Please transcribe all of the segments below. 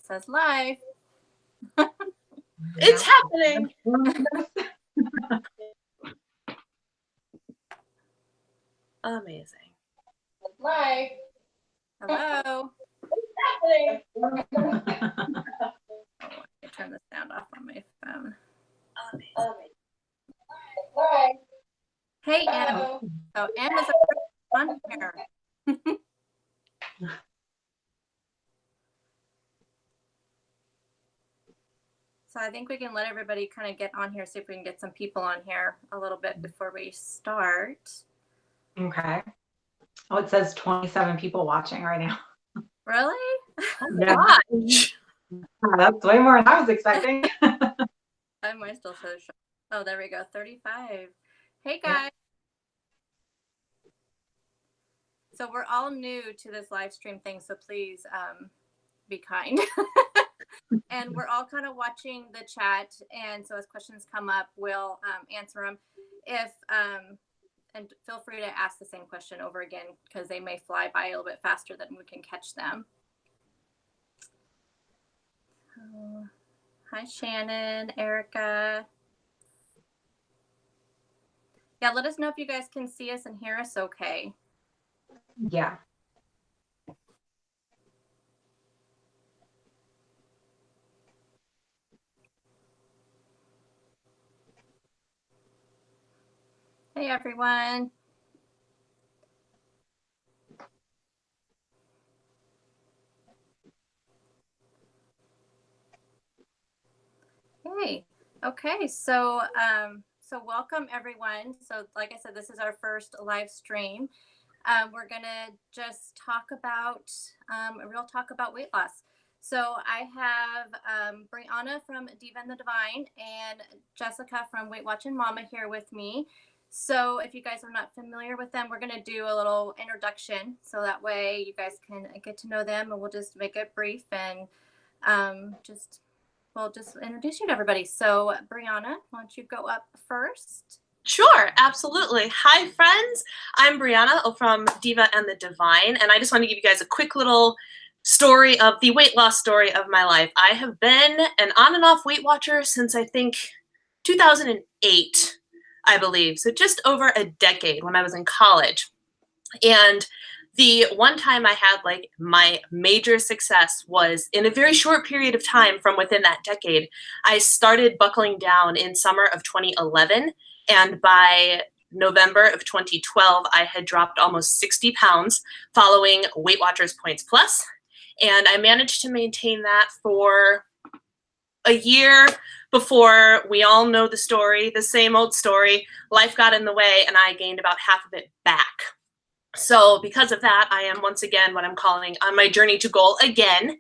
says live. It's happening. Amazing. Live. Hello. It's happening. Oh, I turn the sound off on my phone. Amazing. Live. Hey, Em. Oh, Em is on here. So I think we can let everybody kind of get on here, see if we can get some people on here a little bit before we start. Okay. Oh, it says 27 people watching right now. Really? Yeah. That's way more than I was expecting. I might still show. Oh, there we go. 35. Hey, guys. Yeah. So we're all new to this live stream thing, so please be kind. And we're all kind of watching the chat, and so as questions come up, we'll answer them. And feel free to ask the same question over again because they may fly by a little bit faster than we can catch them. Hi, Shannon, Erica. Yeah, let us know if you guys can see us and hear us okay. Yeah. Hey, everyone. Hey, okay, so welcome everyone. So like I said, this is our first live stream. We're gonna just talk about weight loss. So I have Brianna from Diva and the Divine and Jessica from Weight Watching Mama here with me. So if you guys are not familiar with them, we're going to do a little introduction. So that way you guys can get to know them, and we'll just make it brief and we'll just introduce you to everybody. So Brianna, why don't you go up first? Sure, absolutely. Hi, friends. I'm Brianna from Diva and the Divine, and I just want to give you guys a quick little story of the weight loss story of my life. I have been an on and off Weight Watcher since I think 2008, I believe. So just over a decade when I was in college. And the one time I had like my major success was in a very short period of time from within that decade. I started buckling down in summer of 2011. And by November of 2012, I had dropped almost 60 pounds following Weight Watchers Points Plus. And I managed to maintain that for a year before we all know the story, the same old story. Life got in the way and I gained about half of it back. So because of that, I am once again what I'm calling on my journey to goal again.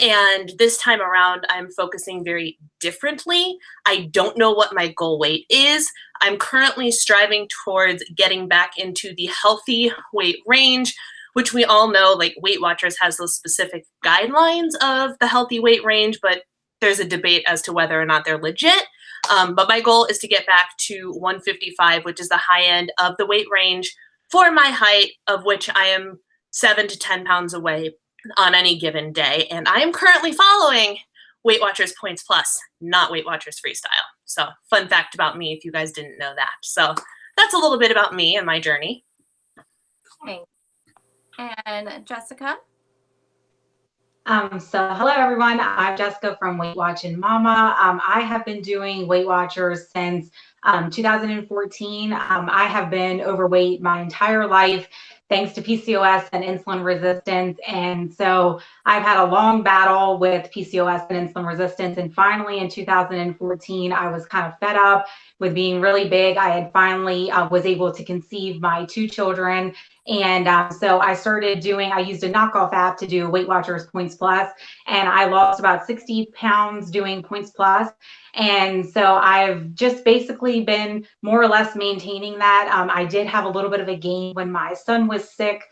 And this time around, I'm focusing very differently. I don't know what my goal weight is. I'm currently striving towards getting back into the healthy weight range, which we all know, like Weight Watchers has those specific guidelines of the healthy weight range, but there's a debate as to whether or not they're legit. But my goal is to get back to 155, which is the high end of the weight range for my height, of which I am 7 to 10 pounds away on any given day. And I am currently following Weight Watchers Points Plus, not Weight Watchers Freestyle. So fun fact about me, if you guys didn't know that. So that's a little bit about me and my journey. Thanks. And Jessica? So hello everyone, I'm Jessica from Weight Watching Mama. I have been doing Weight Watchers since 2014. I have been overweight my entire life thanks to PCOS and insulin resistance. And so I've had a long battle with PCOS and insulin resistance. And finally in 2014, I was kind of fed up with being really big. I had finally was able to conceive my 2 children. And so I used a knockoff app to do Weight Watchers Points Plus, and I lost about 60 pounds doing Points Plus. And so I've just basically been more or less maintaining that. I did have a little bit of a gain when my son was sick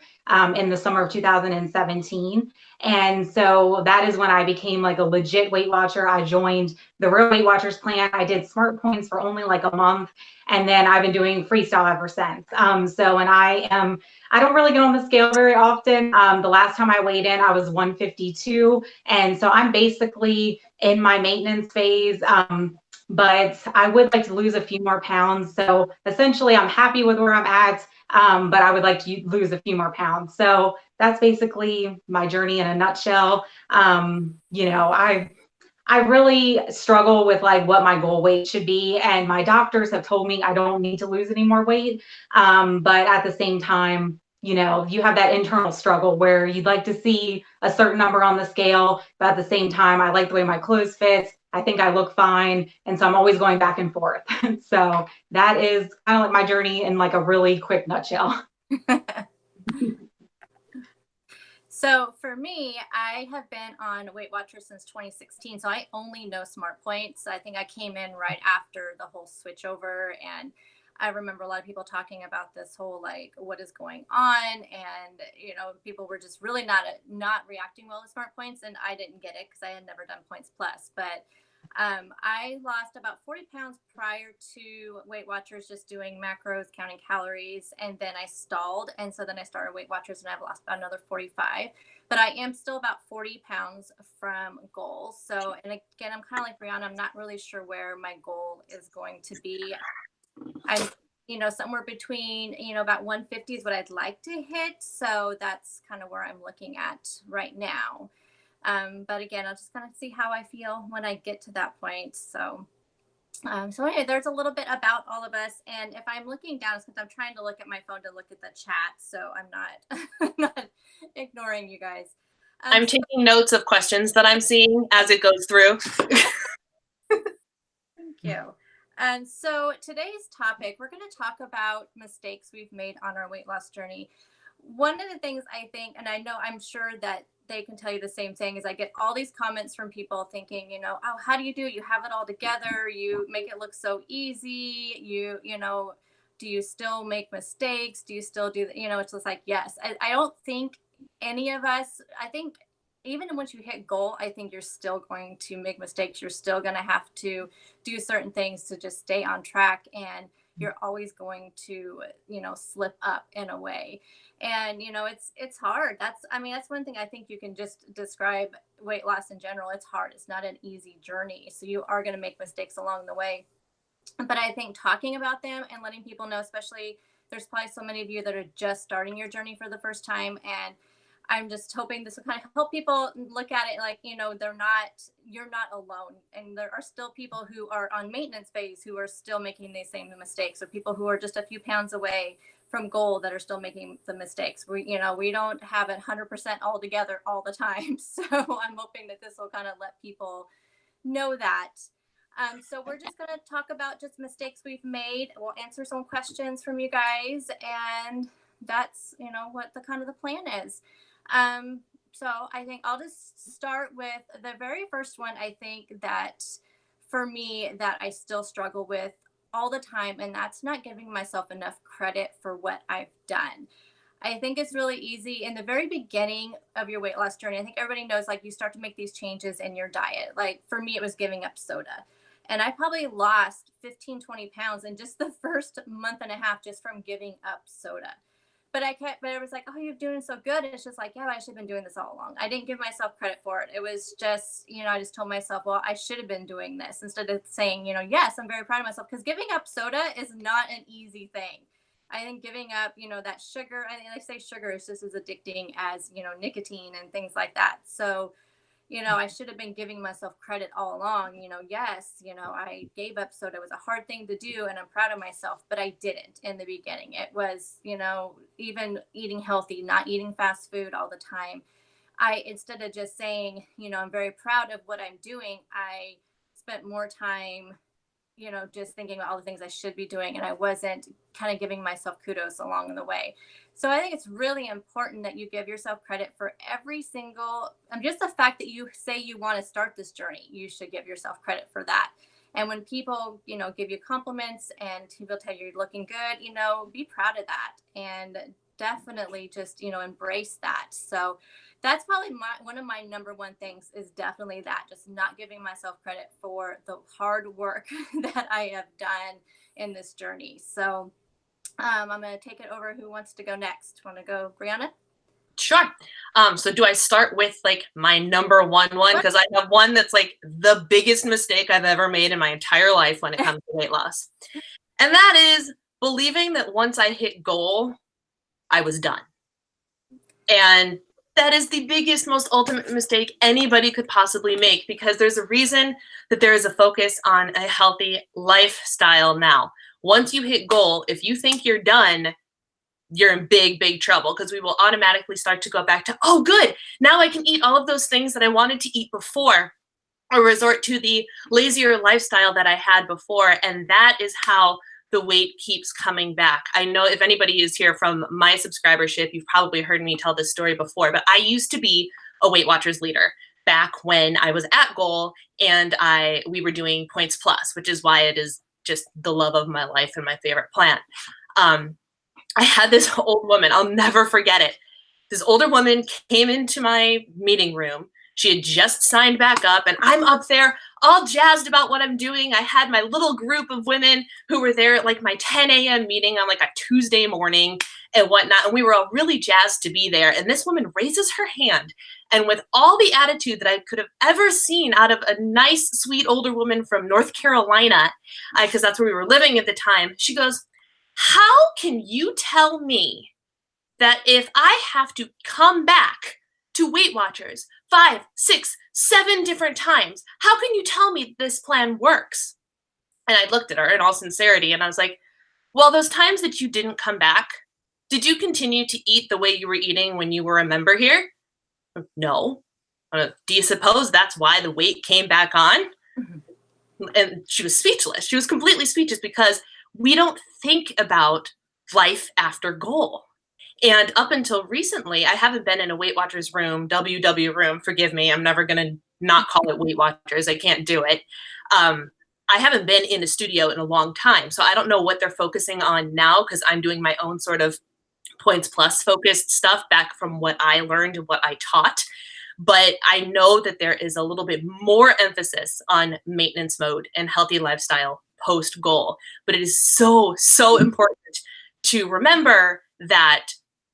in the summer of 2017. And so that is when I became like a legit Weight Watcher. I joined the Real Weight Watchers plan. I did Smart Points for only like a month. And then I've been doing Freestyle ever since. And I don't really get on the scale very often. The last time I weighed in, I was 152. And so I'm basically in my maintenance phase. But I would like to lose a few more pounds. So essentially, I'm happy with where I'm at, but I would like to lose a few more pounds. So that's basically my journey in a nutshell. I really struggle with like what my goal weight should be, and my doctors have told me I don't need to lose any more weight. But at the same time, you have that internal struggle where you'd like to see a certain number on the scale, but at the same time, I like the way my clothes fit. I think I look fine, and so I'm always going back and forth. So that is kind of like my journey in like a really quick nutshell. So for me, I have been on Weight Watchers since 2016. So I only know Smart Points. I think I came in right after the whole switch over. And I remember a lot of people talking about this whole, like, what is going on? And, people were just really not reacting well to Smart Points. And I didn't get it because I had never done Points Plus. But I lost about 40 pounds prior to Weight Watchers, just doing macros, counting calories, and then I stalled. And so then I started Weight Watchers and I've lost about another 45, but I am still about 40 pounds from goal. So, and again, I'm kind of like Brianna, I'm not really sure where my goal is going to be. I'm, somewhere between, about 150 is what I'd like to hit. So that's kind of where I'm looking at right now. But again, I'll just kind of see how I feel when I get to that point. So anyway, there's a little bit about all of us. And if I'm looking down, it's because I'm trying to look at my phone to look at the chat. So I'm not, not ignoring you guys. I'm taking notes of questions that I'm seeing as it goes through. Thank you. And so today's topic, we're going to talk about mistakes we've made on our weight loss journey. One of the things I think, and I'm sure that they can tell you the same thing, is I get all these comments from people thinking, oh, how do you do it? You have it all together. You make it look so easy. Do you still make mistakes? Do you still do, it's just like, yes. I don't think any of us, I think even once you hit goal, I think you're still going to make mistakes. You're still going to have to do certain things to just stay on track. And you're always going to, slip up in a way. And, it's hard. That's one thing I think you can just describe weight loss in general. It's hard. It's not an easy journey. So you are going to make mistakes along the way. But I think talking about them and letting people know, especially there's probably so many of you that are just starting your journey for the first time. And I'm just hoping this will kind of help people look at it like, you're not alone. And there are still people who are on maintenance phase who are still making these same mistakes, or people who are just a few pounds away from goal that are still making the mistakes. We don't have it 100% all together all the time. So I'm hoping that this will kind of let people know that. So we're just going to talk about just mistakes we've made. We'll answer some questions from you guys, and that's, what the kind of the plan is. So I think I'll just start with the very first one. I think that for me, that I still struggle with all the time, and that's not giving myself enough credit for what I've done. I think it's really easy in the very beginning of your weight loss journey. I think everybody knows, like, you start to make these changes in your diet. Like for me, it was giving up soda. And I probably lost 15, 20 pounds in just the first month and a half just from giving up soda. But I was like, oh, you're doing so good. And it's just like, yeah, I should have been doing this all along. I didn't give myself credit for it. It was just, I just told myself, well, I should have been doing this, instead of saying, yes, I'm very proud of myself, because giving up soda is not an easy thing. I think giving up, that sugar, I say sugar is just as addicting as, nicotine and things like that. So, I should have been giving myself credit all along. Yes, I gave up soda. It was a hard thing to do, and I'm proud of myself, but I didn't in the beginning. It was, even eating healthy, not eating fast food all the time. Instead of just saying, I'm very proud of what I'm doing, I spent more time, just thinking about all the things I should be doing, and I wasn't kind of giving myself kudos along the way. So I think it's really important that you give yourself credit for every single, just the fact that you say you want to start this journey, you should give yourself credit for that. And when people, give you compliments and people tell you you're looking good, be proud of that. And definitely just, embrace that. So that's probably one of my number one things is definitely that, just not giving myself credit for the hard work that I have done in this journey. So I'm going to take it over. Who wants to go next? Want to go, Brianna? Sure. So do I start with like my number one? Because I have one that's like the biggest mistake I've ever made in my entire life when it comes to weight loss. And that is believing that once I hit goal, I was done. And that is the biggest, most ultimate mistake anybody could possibly make, because there's a reason that there is a focus on a healthy lifestyle now. Once you hit goal, if you think you're done, you're in big, big trouble, because we will automatically start to go back to, oh, good, now I can eat all of those things that I wanted to eat before, or resort to the lazier lifestyle that I had before. And that is how the weight keeps coming back. I know if anybody is here from my subscribership, you've probably heard me tell this story before, but I used to be a Weight Watchers leader back when I was at goal and we were doing Points Plus, which is why it is just the love of my life and my favorite plan. I had this old woman, I'll never forget it. This older woman came into my meeting room. She had just signed back up, and I'm up there all jazzed about what I'm doing. I had my little group of women who were there at like my 10 a.m. meeting on like a Tuesday morning and whatnot. And we were all really jazzed to be there. And this woman raises her hand, and with all the attitude that I could have ever seen out of a nice, sweet older woman from North Carolina, because that's where we were living at the time, she goes, "How can you tell me that if I have to come back to Weight Watchers 5, 6, 7 different times, how can you tell me this plan works?" And I looked at her in all sincerity and I was like, well, those times that you didn't come back, did you continue to eat the way you were eating when you were a member here? No. Do you suppose that's why the weight came back on? And she was speechless. She was completely speechless, because we don't think about life after goal. And up until recently, I haven't been in a Weight Watchers room, WW room, forgive me, I'm never going to not call it Weight Watchers, I can't do it. I haven't been in a studio in a long time, so I don't know what they're focusing on now, because I'm doing my own sort of Points Plus focused stuff back from what I learned and what I taught. But I know that there is a little bit more emphasis on maintenance mode and healthy lifestyle post goal. But it is so, so important to remember that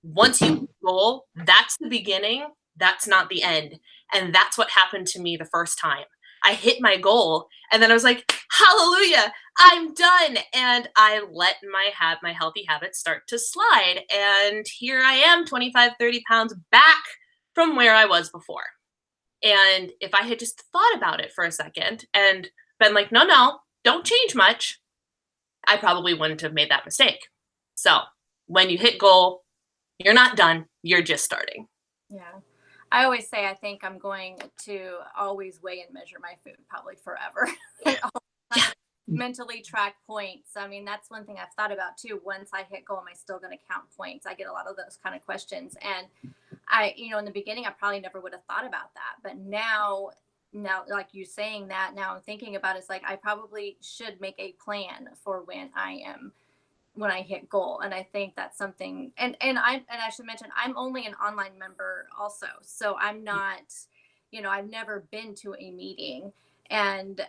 once you goal, that's the beginning, that's not the end. And that's what happened to me the first time. I hit my goal, and then I was like, hallelujah, I'm done. And I let my healthy habits start to slide. And here I am, 25, 30 pounds back from where I was before. And if I had just thought about it for a second and been like, no, don't change much, I probably wouldn't have made that mistake. So when you hit goal, you're not done, you're just starting. Yeah. I always say, I think I'm going to always weigh and measure my food probably forever. Mentally track points. I mean, that's one thing I've thought about too. Once I hit goal, am I still going to count points? I get a lot of those kind of questions. And in the beginning, I probably never would have thought about that. But now, like you saying that, now I'm thinking about it, it's like I probably should make a plan for when I hit goal. And I think that's something, and I should mention, I'm only an online member also. So I'm not, I've never been to a meeting. And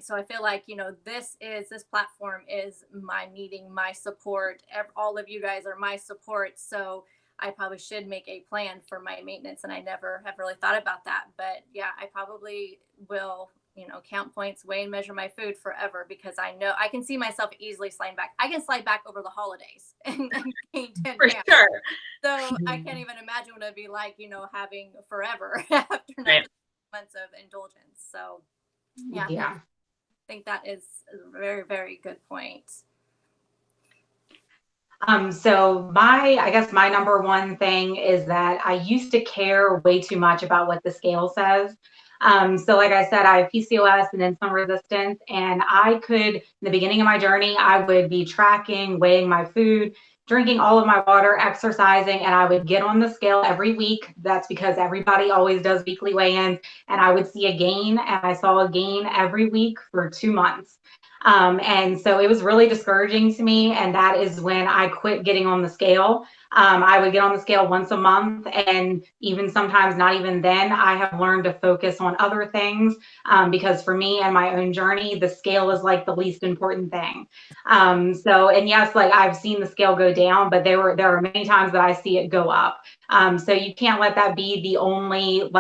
so I feel like, this platform is my meeting, my support. All of you guys are my support. So I probably should make a plan for my maintenance. And I never have really thought about that. But yeah, I probably will, count points, weigh and measure my food forever, because I know I can see myself easily sliding back. I can slide back over the holidays and gain 10 For pounds. sure. So I can't even imagine what it'd be like, having forever after 9 months of indulgence. So yeah. I think that is a very, very good point. So my number one thing is that I used to care way too much about what the scale says. So like I said, I have PCOS and insulin resistance, and in the beginning of my journey, I would be tracking, weighing my food, drinking all of my water, exercising, and I would get on the scale every week. That's because everybody always does weekly weigh-ins, and I would see a gain, and I saw a gain every week for 2 months. And so it was really discouraging to me. And that is when I quit getting on the scale. I would get on the scale once a month, and even sometimes not even then. I have learned to focus on other things, because for me and my own journey, the scale is like the least important thing. And yes, like I've seen the scale go down, but there are many times that I see it go up. So you can't let that be the only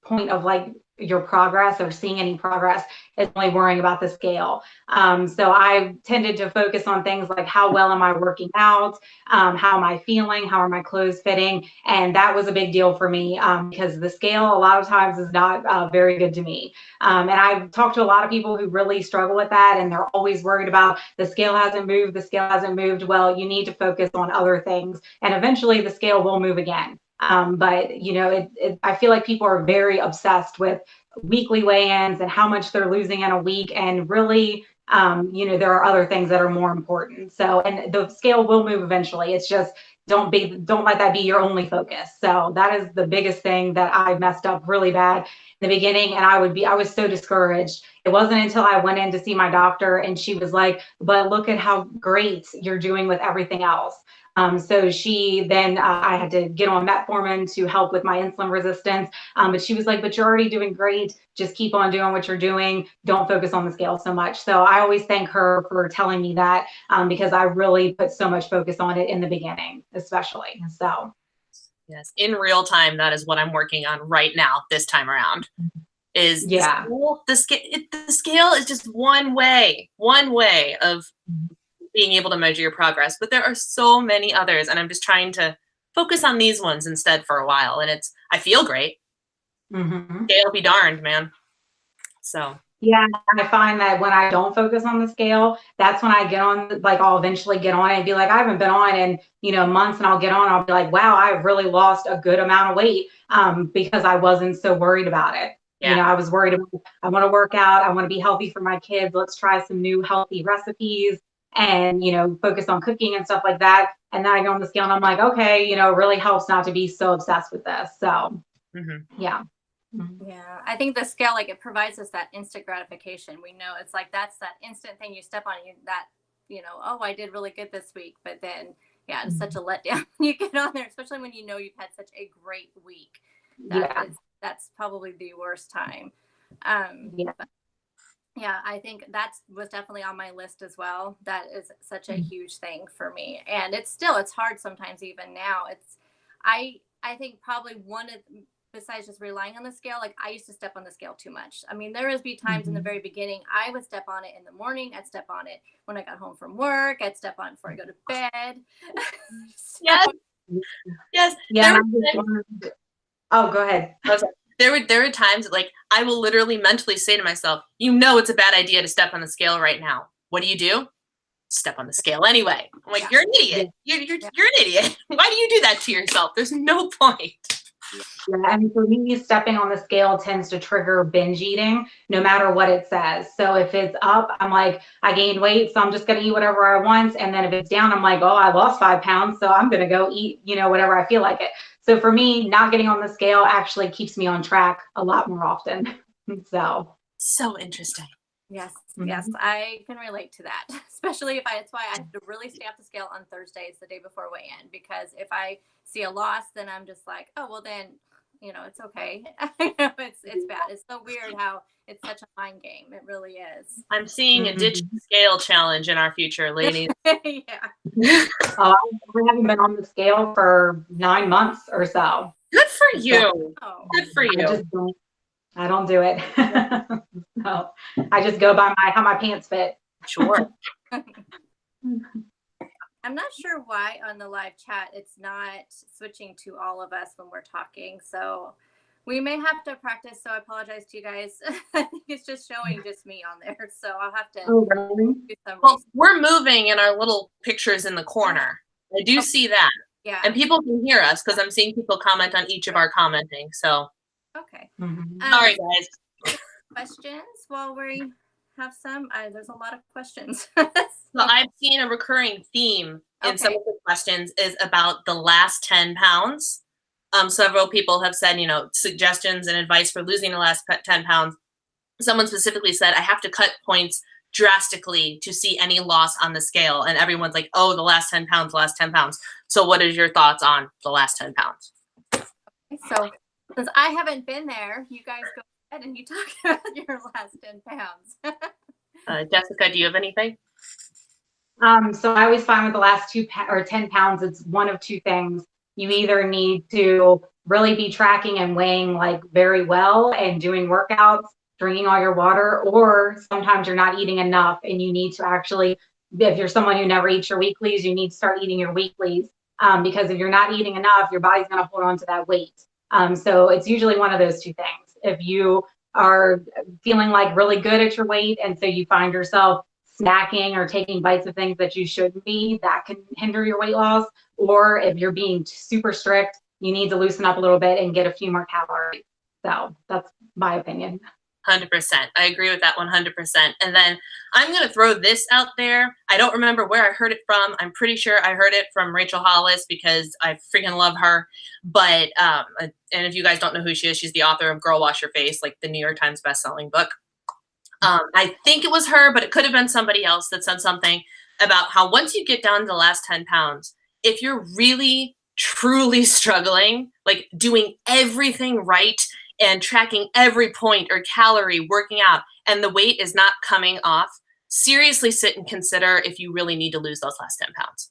point of like your progress or seeing any progress, is only worrying about the scale. So I tended to focus on things like, how well am I working out? How am I feeling? How are my clothes fitting? And that was a big deal for me, because the scale a lot of times is not very good to me. And I've talked to a lot of people who really struggle with that, and they're always worried about the scale hasn't moved, the scale hasn't moved. Well, you need to focus on other things, and eventually the scale will move again. But I feel like people are very obsessed with weekly weigh-ins and how much they're losing in a week, and really, there are other things that are more important. So, and the scale will move eventually. It's just don't let that be your only focus. So that is the biggest thing that I messed up really bad in the beginning, and I was so discouraged. It wasn't until I went in to see my doctor, and she was like, "But look at how great you're doing with everything else." So she then, I had to get on metformin to help with my insulin resistance. But she was like, "But you're already doing great. Just keep on doing what you're doing. Don't focus on the scale so much." So I always thank her for telling me that, because I really put so much focus on it in the beginning, especially. So. Yes, in real time, that is what I'm working on right now, this time around. Is Yeah. the scale is just one way of being able to measure your progress, but there are so many others, and I'm just trying to focus on these ones instead for a while, and I feel great. Mm-hmm. Scale be darned, man. So yeah, I find that when I don't focus on the scale, that's when I get on, like I'll eventually get on it and be like, I haven't been on in months, and I'll get on, I'll be like, wow, I've really lost a good amount of weight, because I wasn't so worried about it. yeah. I was worried about, I want to work out, I want to be healthy for my kids, let's try some new healthy recipes, and focus on cooking and stuff like that. And then I go on the scale and I'm like, okay, it really helps not to be so obsessed with this. So yeah. Yeah, I think the scale, like, it provides us that instant gratification. We know it's like that's that instant thing you step on, oh, I did really good this week. But then, yeah, it's such a letdown when you get on there, especially when you've had such a great week. That's probably the worst time. But yeah, I think that was definitely on my list as well. That is such a huge thing for me, and it's hard sometimes even now. I think probably one of, besides just relying on the scale, like I used to step on the scale too much. I mean, there would be times in the very beginning, I would step on it in the morning. I'd step on it when I got home from work. I'd step on it before I go to bed. Yes. Yeah. Oh, go ahead. There were times that, like, I will literally mentally say to myself, it's a bad idea to step on the scale right now. What do? Step on the scale anyway. I'm like, you're an idiot. You're an idiot. Why do you do that to yourself? There's no point. Yeah, and for me, stepping on the scale tends to trigger binge eating, no matter what it says. So if it's up, I'm like, I gained weight, so I'm just going to eat whatever I want. And then if it's down, I'm like, oh, I lost 5 pounds, so I'm going to go eat, whatever I feel like it. So for me, not getting on the scale actually keeps me on track a lot more often. So interesting. Yes, yes, I can relate to that, especially that's why I have to really stay off the scale on Thursdays, the day before weigh-in, because if I see a loss, then I'm just like, oh, well then, it's okay. It's bad. It's so weird how it's such a mind game. It really is. I'm seeing a ditch scale challenge in our future, ladies. Yeah. I haven't been on the scale for 9 months or so. Good for you. Good for you. I don't do it. No, I just go by how my pants fit. Sure. I'm not sure why on the live chat it's not switching to all of us when we're talking. So we may have to practice. So I apologize to you guys. I think it's just showing just me on there. So I'll have to do some. Well, we're moving in our little pictures in the corner. I do see that. Yeah. And people can hear us because I'm seeing people comment on each of our commenting. So. Okay. Sorry, guys. Questions while we have some? There's a lot of questions. So I've seen a recurring theme in some of the questions is about the last 10 pounds. Several people have said, suggestions and advice for losing the last 10 pounds. Someone specifically said, I have to cut points drastically to see any loss on the scale. And everyone's like, oh, the last 10 pounds, last 10 pounds. So what is your thoughts on the last 10 pounds? So since I haven't been there, you guys go ahead and you talk about your last 10 pounds. Jessica, do you have anything? So I always find with the last 10 pounds, it's one of two things. You either need to really be tracking and weighing like very well and doing workouts, drinking all your water, or sometimes you're not eating enough and you need to actually, if you're someone who never eats your weeklies, you need to start eating your weeklies, because if you're not eating enough, your body's going to hold on to that weight. So it's usually one of those two things. If you are feeling like really good at your weight and so you find yourself snacking or taking bites of things that you shouldn't be, that can hinder your weight loss. Or if you're being super strict, you need to loosen up a little bit and get a few more calories. So that's my opinion. 100%. I agree with that 100%. And then I'm going to throw this out there. I don't remember where I heard it from. I'm pretty sure I heard it from Rachel Hollis because I freaking love her. But, and if you guys don't know who she is, she's the author of Girl Wash Your Face, like the New York Times bestselling book. I think it was her, but it could have been somebody else that said something about how once you get down to the last 10 pounds, if you're really, truly struggling, like doing everything right and tracking every point or calorie, working out, and the weight is not coming off, seriously sit and consider if you really need to lose those last 10 pounds.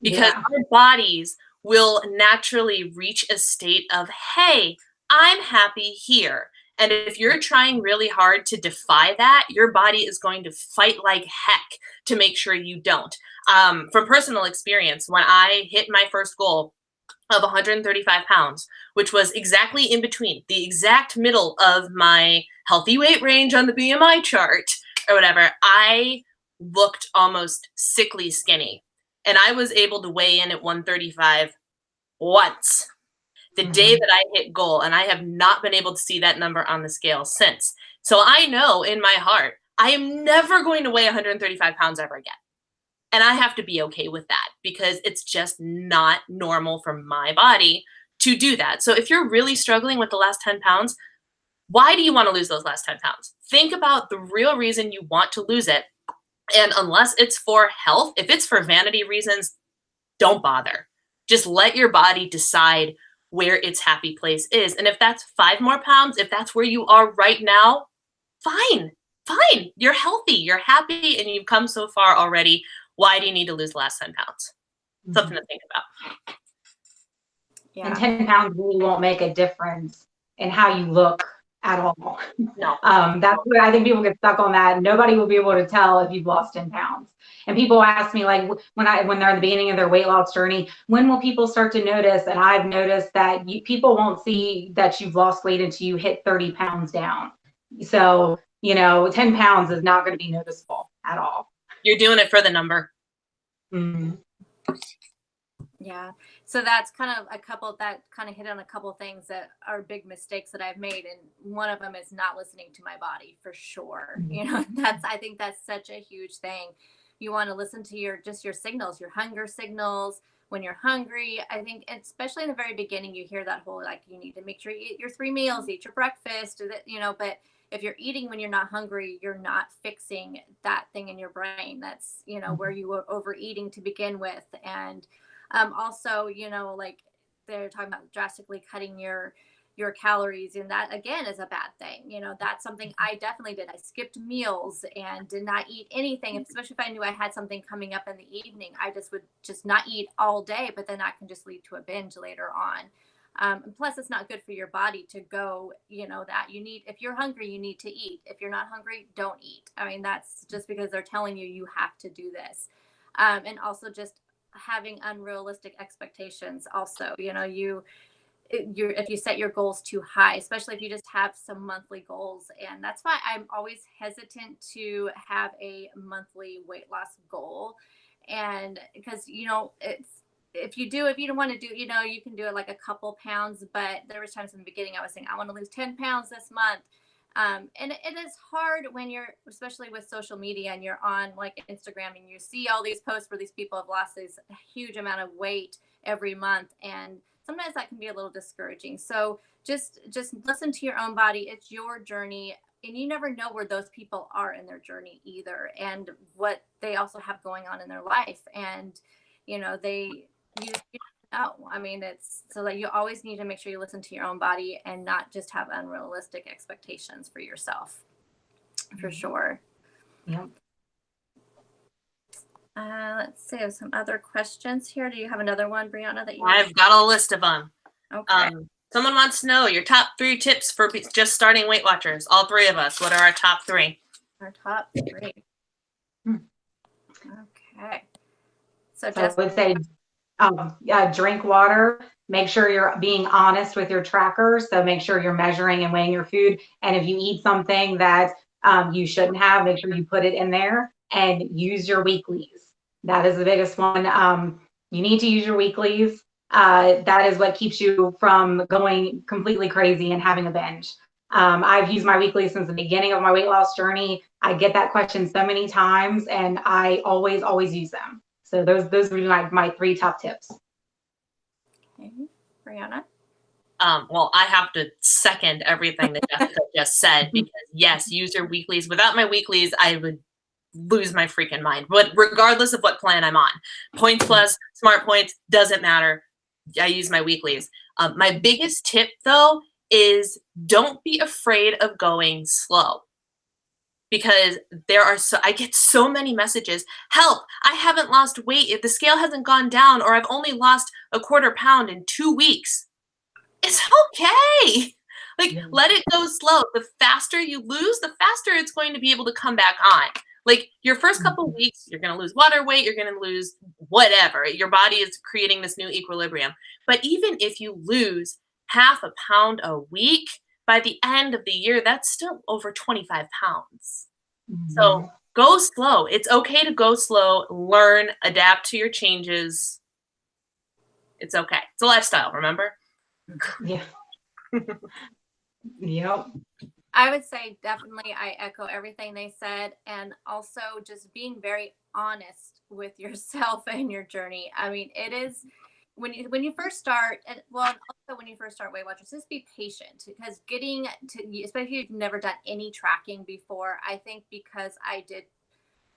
Because our bodies will naturally reach a state of, hey, I'm happy here. And if you're trying really hard to defy that, your body is going to fight like heck to make sure you don't. From personal experience, when I hit my first goal of 135 pounds, which was exactly in between, the exact middle of my healthy weight range on the BMI chart or whatever, I looked almost sickly skinny. And I was able to weigh in at 135 once. The day that I hit goal, and I have not been able to see that number on the scale since. So I know in my heart, I am never going to weigh 135 pounds ever again. And I have to be okay with that because it's just not normal for my body to do that. So if you're really struggling with the last 10 pounds, why do you want to lose those last 10 pounds? Think about the real reason you want to lose it. And unless it's for health, if it's for vanity reasons, don't bother. Just let your body decide where its happy place is. And if that's 5 more pounds, if that's where you are right now, fine. You're healthy, you're happy, and you've come so far already. Why do you need to lose the last 10 pounds? Something to think about. Yeah. And 10 pounds really won't make a difference in how you look at all. No. That's where I think people get stuck on that. Nobody will be able to tell if you've lost 10 pounds. And people ask me, like, when they're at the beginning of their weight loss journey, when will people start to notice? And I've noticed that people won't see that you've lost weight until you hit 30 pounds down. So, 10 pounds is not going to be noticeable at all. You're doing it for the number. Mm-hmm. Yeah. So that's kind of hit on a couple of things that are big mistakes that I've made. And one of them is not listening to my body for sure. Mm-hmm. I think that's such a huge thing. You want to listen to your signals, your hunger signals. When you're hungry, I think, especially in the very beginning, you hear that whole, like, you need to make sure you eat your 3 meals, eat your breakfast, or that, but if you're eating when you're not hungry, you're not fixing that thing in your brain. That's, where you were overeating to begin with. And also, like they're talking about drastically cutting your calories, and that again is a bad thing. That's something I definitely did. I skipped meals and did not eat anything, especially if I knew I had something coming up in the evening. I just would not eat all day, but then that can just lead to a binge later on. And plus, it's not good for your body to go, that if you're hungry, you need to eat. If you're not hungry, don't eat. I mean, that's just because they're telling you have to do this. And also just having unrealistic expectations also, if you set your goals too high, especially if you just have some monthly goals. And that's why I'm always hesitant to have a monthly weight loss goal. And because, if you don't want to do, you can do it like a couple pounds, but there was times in the beginning I was saying, I want to lose 10 pounds this month. And it is hard when you're, especially with social media, and you're on like Instagram and you see all these posts where these people have lost this huge amount of weight every month. And sometimes that can be a little discouraging. So just listen to your own body. It's your journey. you never know where those people are in their journey either, and what they also have going on in their life. And, you know, you know, I mean, it's so like you always need to make sure you listen to your own body and not just have unrealistic expectations for yourself, for sure. Yeah. Let's see, I have some other questions here. Do you have another one, Brianna, that you I've got a list of them. Okay. Someone wants to know your top 3 tips for just starting Weight Watchers. All 3 of us. What are our top 3? Our top 3. Okay. So I would say drink water. Make sure you're being honest with your tracker. So make sure you're measuring and weighing your food. And if you eat something that you shouldn't have, make sure you put it in there, and use your weeklies. That is the biggest one. You need to use your weeklies. That is what keeps you from going completely crazy and having a binge. I've used my weeklies since the beginning of my weight loss journey. I get that question so many times, and I always use them. So those would be my 3 top tips. Okay. Brianna? Well, I have to second everything that Jessica just said, because yes, use your weeklies. Without my weeklies, I would lose my freaking mind. But regardless of what plan I'm on, Points Plus, Smart Points, doesn't matter. I use my weeklies. My biggest tip, though, is don't be afraid of going slow. Because I get so many messages, help, I haven't lost weight. If the scale hasn't gone down, or I've only lost a quarter pound in 2 weeks. It's okay. Like, let it go slow. The faster you lose, the faster it's going to be able to come back on. Like, your first couple weeks, you're going to lose water weight, you're going to lose whatever. Your body is creating this new equilibrium. But even if you lose half a pound a week, by the end of the year, that's still over 25 pounds. So go slow. It's okay to go slow, learn, adapt to your changes. It's okay. It's a lifestyle, remember? Yeah. Yep. I would say definitely I echo everything they said, and also just being very honest with yourself and your journey. I mean, it is when you first start, and well, also when you first start Weight Watchers, just be patient, because getting to, especially if you've never done any tracking before. I think because I did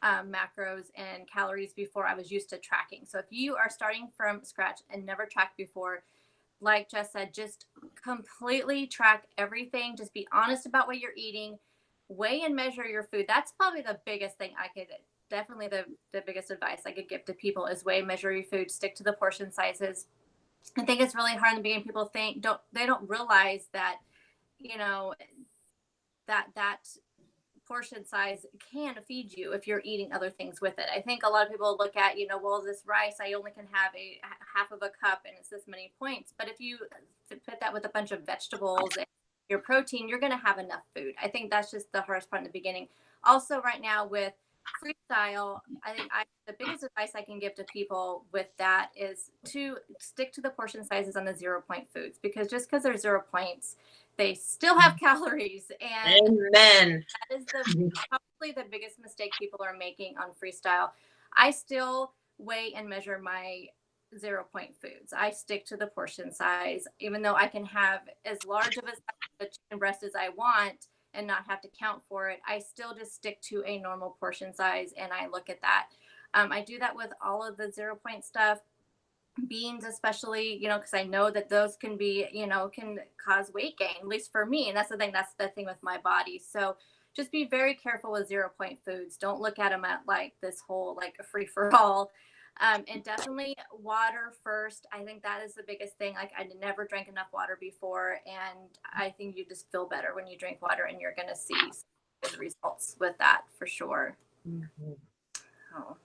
macros and calories before, I was used to tracking. So if you are starting from scratch and never tracked before, like Jess said, just completely track everything. Just be honest about what you're eating. Weigh and measure your food. That's probably the biggest thing I could, definitely the biggest advice I could give to people is weigh, measure your food, stick to the portion sizes. I think it's really hard in the beginning. People they don't realize that, you know, that portion size can feed you if you're eating other things with it. I think a lot of people look at, you know, well, this rice, I only can have a half of a cup and it's this many points. But if you put that with a bunch of vegetables and your protein, you're going to have enough food. I think that's just the hardest part in the beginning. Also, right now with Freestyle, I think the biggest advice I can give to people with that is to stick to the portion sizes on the 0 point foods, because just because they're 0 points, they still have calories. And Amen. that is probably the biggest mistake people are making on Freestyle. I still weigh and measure my 0 point foods. I stick to the portion size, even though I can have as large of a chicken breast as I want and not have to count for it. I still just stick to a normal portion size, and I look at that. I do that with all of the 0 point stuff. Beans especially, you know, because I know that those can be, you know, can cause weight gain, at least for me. And that's the thing with my body. So just be very careful with 0 point foods. Don't look at them at like this whole like a free for all. And definitely water first. I think that is the biggest thing. Like, I never drank enough water before, and I think you just feel better when you drink water, and you're going to see good results with that for sure. Mm-hmm. Oh.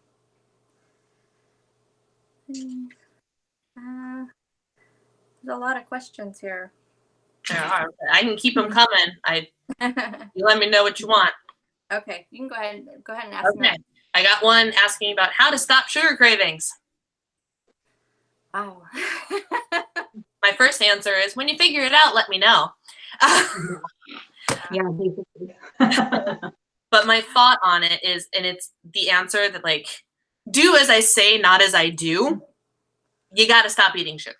There's a lot of questions here. There are. I can keep them coming. You let me know what you want. Okay, you can go ahead and ask. Okay. Me. I got one asking about how to stop sugar cravings. Wow. My first answer is, when you figure it out, let me know. Yeah. But my thought on it is, and it's the answer that, like, do as I say, not as I do. You got to stop eating sugar.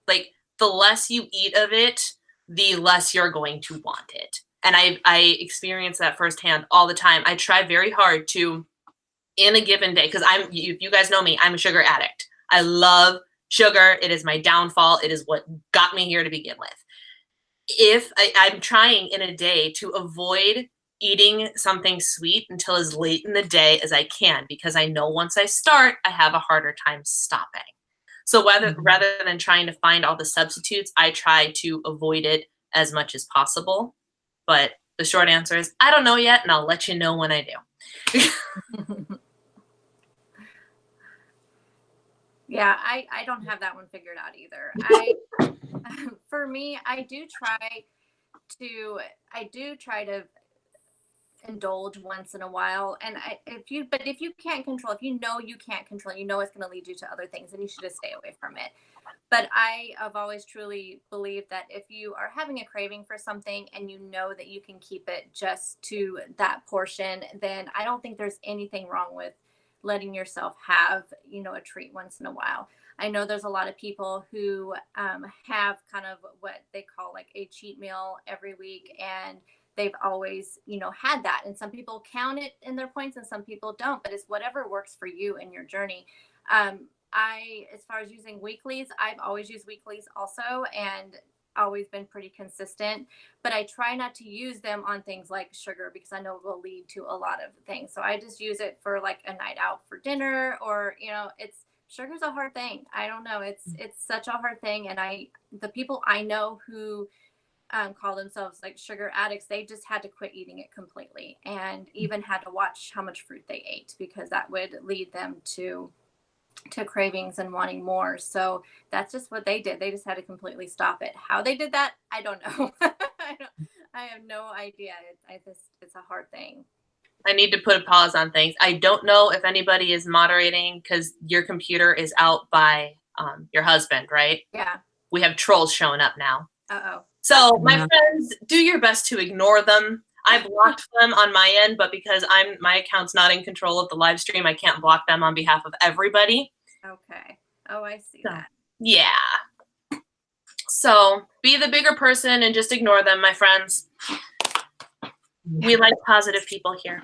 Like, the less you eat of it, the less you're going to want it. And I experience that firsthand all the time. I try very hard to, in a given day, because you guys know me, I'm a sugar addict. I love sugar. It is my downfall. It is what got me here to begin with. If I'm trying in a day to avoid eating something sweet until as late in the day as I can, because I know once I start, I have a harder time stopping. So rather than trying to find all the substitutes, I try to avoid it as much as possible. But the short answer is I don't know yet, and I'll let you know when I do. Yeah, I don't have that one figured out either. For me, I do try to indulge once in a while. And if you can't control, if you can't control, you know it's going to lead you to other things, and you should just stay away from it. But I have always truly believed that if you are having a craving for something and you know that you can keep it just to that portion, then I don't think there's anything wrong with letting yourself have, a treat once in a while. I know there's a lot of people who have kind of what they call like a cheat meal every week, and they've always, had that. And some people count it in their points and some people don't, but it's whatever works for you in your journey. As far as using weeklies, I've always used weeklies also, and always been pretty consistent, but I try not to use them on things like sugar, because I know it will lead to a lot of things. So I just use it for like a night out for dinner, or, sugar's a hard thing. I don't know. It's such a hard thing. And the people I know who call themselves like sugar addicts, they just had to quit eating it completely, and even had to watch how much fruit they ate, because that would lead them to cravings and wanting more. So that's just what they did. They just had to completely stop it. How they did that, I don't know. I have no idea. It's a hard thing. I need to put a pause on things. I don't know if anybody is moderating, because your computer is out by your husband, right? Yeah. We have trolls showing up now. Uh-oh. So my friends, do your best to ignore them. I blocked them on my end, but because my account's not in control of the live stream, I can't block them on behalf of everybody. Okay. Oh, I see that. Yeah. So be the bigger person and just ignore them, my friends. We like positive people here.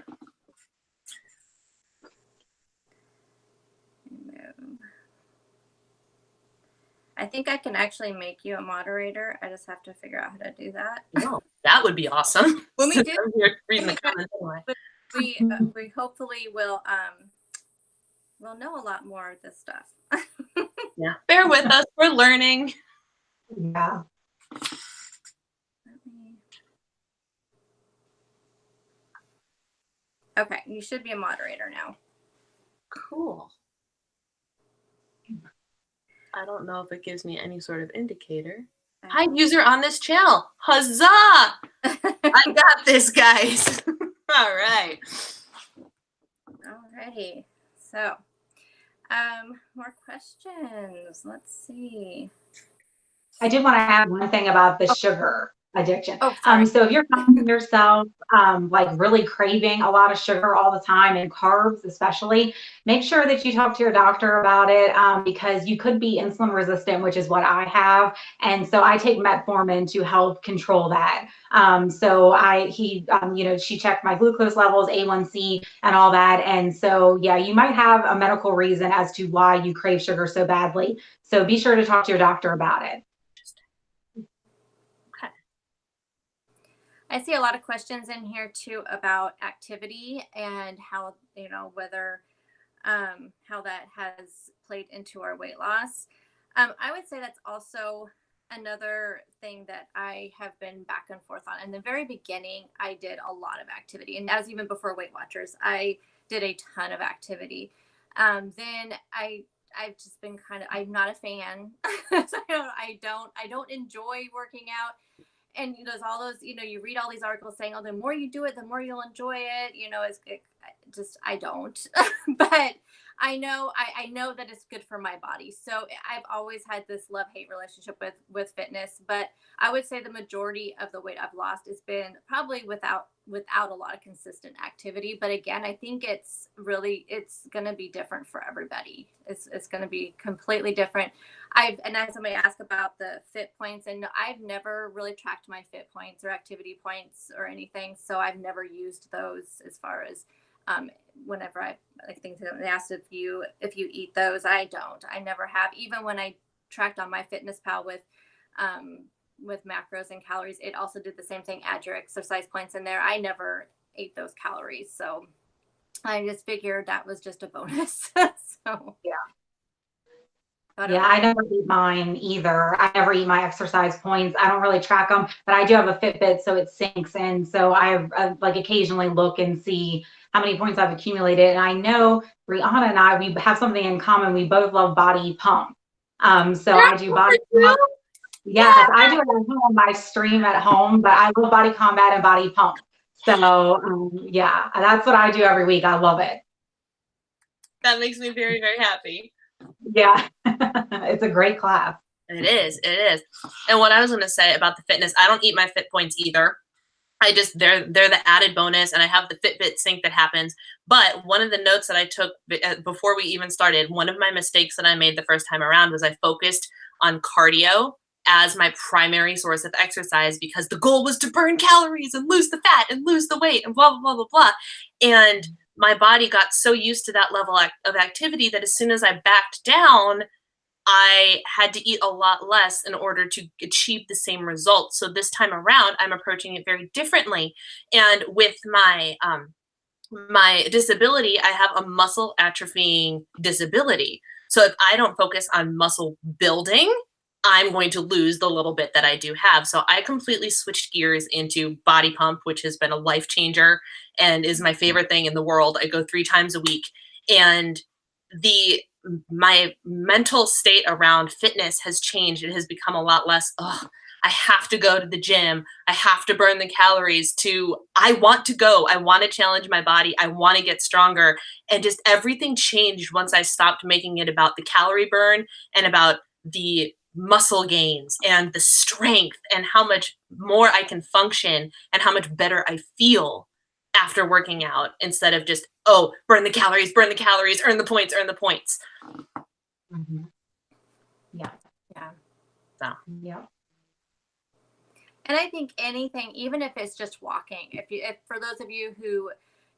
I think I can actually make you a moderator. I just have to figure out how to do that. Oh, that would be awesome. When we do, I'm here reading the comments anyway. We hopefully will know a lot more of this stuff. Yeah, bear with us. We're learning. Yeah. Okay, you should be a moderator now. Cool. I don't know if it gives me any sort of indicator. Hi, user on this channel. Huzzah! I got this, guys. All right. Alrighty. So, more questions. Let's see. I did want to add one thing about the sugar addiction. Oh, sorry. So if you're finding yourself like really craving a lot of sugar all the time, and carbs especially, make sure that you talk to your doctor about it, because you could be insulin resistant, which is what I have. And so I take metformin to help control that. She checked my glucose levels, A1C, and all that. And so, yeah, you might have a medical reason as to why you crave sugar so badly. So be sure to talk to your doctor about it. I see a lot of questions in here too about activity and how, whether, how that has played into our weight loss. I would say that's also another thing that I have been back and forth on. In the very beginning, I did a lot of activity, and as even before Weight Watchers, I did a ton of activity. Then I've just been I'm not a fan. So I don't enjoy working out. And there's all those, you read all these articles saying, oh, the more you do it, the more you'll enjoy it. I don't. But I know that it's good for my body. So I've always had this love-hate relationship with fitness, but I would say the majority of the weight I've lost has been probably without a lot of consistent activity. But again, I think it's going to be different for everybody. It's going to be completely different. And as somebody asked about the fit points, and I've never really tracked my fit points or activity points or anything. So I've never used those as far as, whenever I think they asked if you eat those. I don't. I never have. Even when I tracked on my Fitness Pal with macros and calories, it also did the same thing. Add your exercise points in there. I never ate those calories, so I just figured that was just a bonus. So yeah. I never eat mine either. I never eat my exercise points. I don't really track them, but I do have a Fitbit, so it syncs in. So I like occasionally look and see how many points I've accumulated. And I know Brianna and I, we have something in common. We both love body pump. So I do body pump. Yes, I do it at home. I stream at home, but I love Body Combat and Body Pump. So yeah, that's what I do every week. I love it. That makes me very, very happy. Yeah, it's a great class. It is. And what I was going to say about the fitness, I don't eat my fit points either. They're the added bonus, and I have the Fitbit sync that happens. But one of the notes that I took before we even started, one of my mistakes that I made the first time around was I focused on cardio as my primary source of exercise, because the goal was to burn calories and lose the fat and lose the weight and blah, blah, blah, blah, blah. And my body got so used to that level of activity that as soon as I backed down, I had to eat a lot less in order to achieve the same results. So this time around, I'm approaching it very differently. And with my my disability, I have a muscle atrophying disability. So if I don't focus on muscle building, I'm going to lose the little bit that I do have. So I completely switched gears into Body Pump, which has been a life changer and is my favorite thing in the world. I go 3 times a week, and my mental state around fitness has changed. It has become a lot less, I have to go to the gym, I have to burn the calories, to I want to go, I want to challenge my body, I want to get stronger. And just everything changed once I stopped making it about the calorie burn and about the muscle gains and the strength and how much more I can function and how much better I feel after working out, instead of just, burn the calories, earn the points. Mm-hmm. Yeah. So. Yeah. And I think anything, even if it's just walking, if for those of you who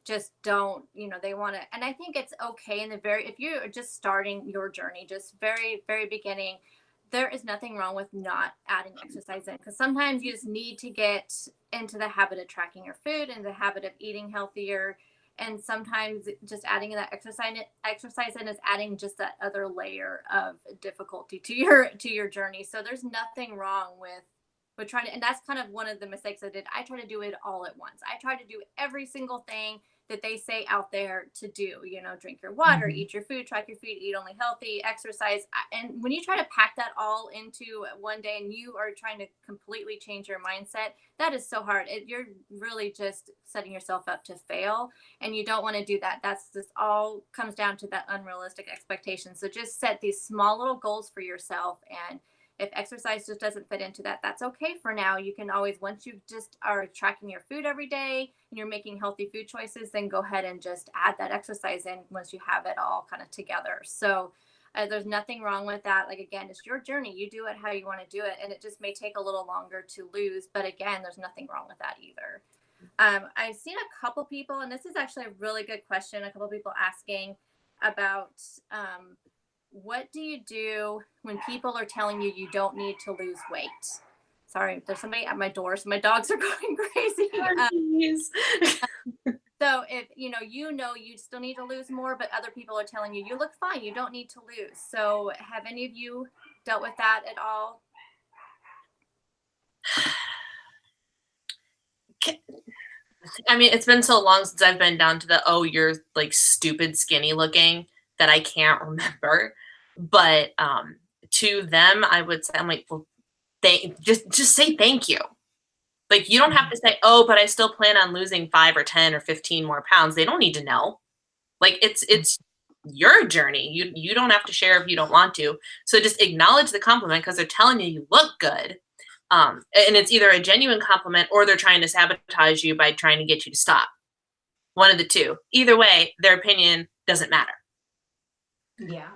just don't, they want to, and I think it's okay if you're just starting your journey, just very, very beginning, there is nothing wrong with not adding exercise in, because sometimes you just need to get into the habit of tracking your food and the habit of eating healthier. And sometimes just adding that exercise in is adding just that other layer of difficulty to your journey. So there's nothing wrong with trying to, and that's kind of one of the mistakes I did. I try to do it all at once. I try to do every single thing that they say out there to do, drink your water, eat your food, track your food, eat only healthy, exercise. And when you try to pack that all into one day and you are trying to completely change your mindset, that is so hard. You're really just setting yourself up to fail, and you don't want to do that. This all comes down to that unrealistic expectation. So just set these small little goals for yourself, and if exercise just doesn't fit into that, that's okay for now. You can always, once you just are tracking your food every day and you're making healthy food choices, then go ahead and just add that exercise in once you have it all kind of together. So there's nothing wrong with that. Like, again, it's your journey. You do it how you want to do it. And it just may take a little longer to lose. But again, there's nothing wrong with that either. I've seen a couple people, and this is actually a really good question. A couple people asking about, what do you do when people are telling you you don't need to lose weight? Sorry, there's somebody at my door, so my dogs are going crazy. So if you still need to lose more, but other people are telling you look fine, you don't need to lose. So have any of you dealt with that at all? I mean, it's been so long since I've been down to the, you're like stupid skinny looking, that I can't remember. But to them, I would say, I'm like, well, just say thank you. Like, you don't have to say, but I still plan on losing 5 or 10 or 15 more pounds. They don't need to know. Like it's your journey. You don't have to share if you don't want to. So just acknowledge the compliment because they're telling you look good. And it's either a genuine compliment or they're trying to sabotage you by trying to get you to stop. One of the two. Either way, their opinion doesn't matter. Yeah.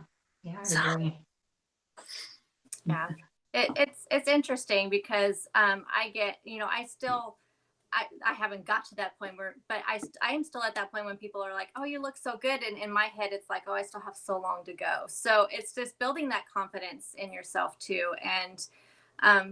Yeah, I So, agree. Yeah. It's interesting because I get, I haven't got to that point but I am still at that point when people are like, oh, you look so good. And in my head, it's like, oh, I still have so long to go. So it's just building that confidence in yourself too. And,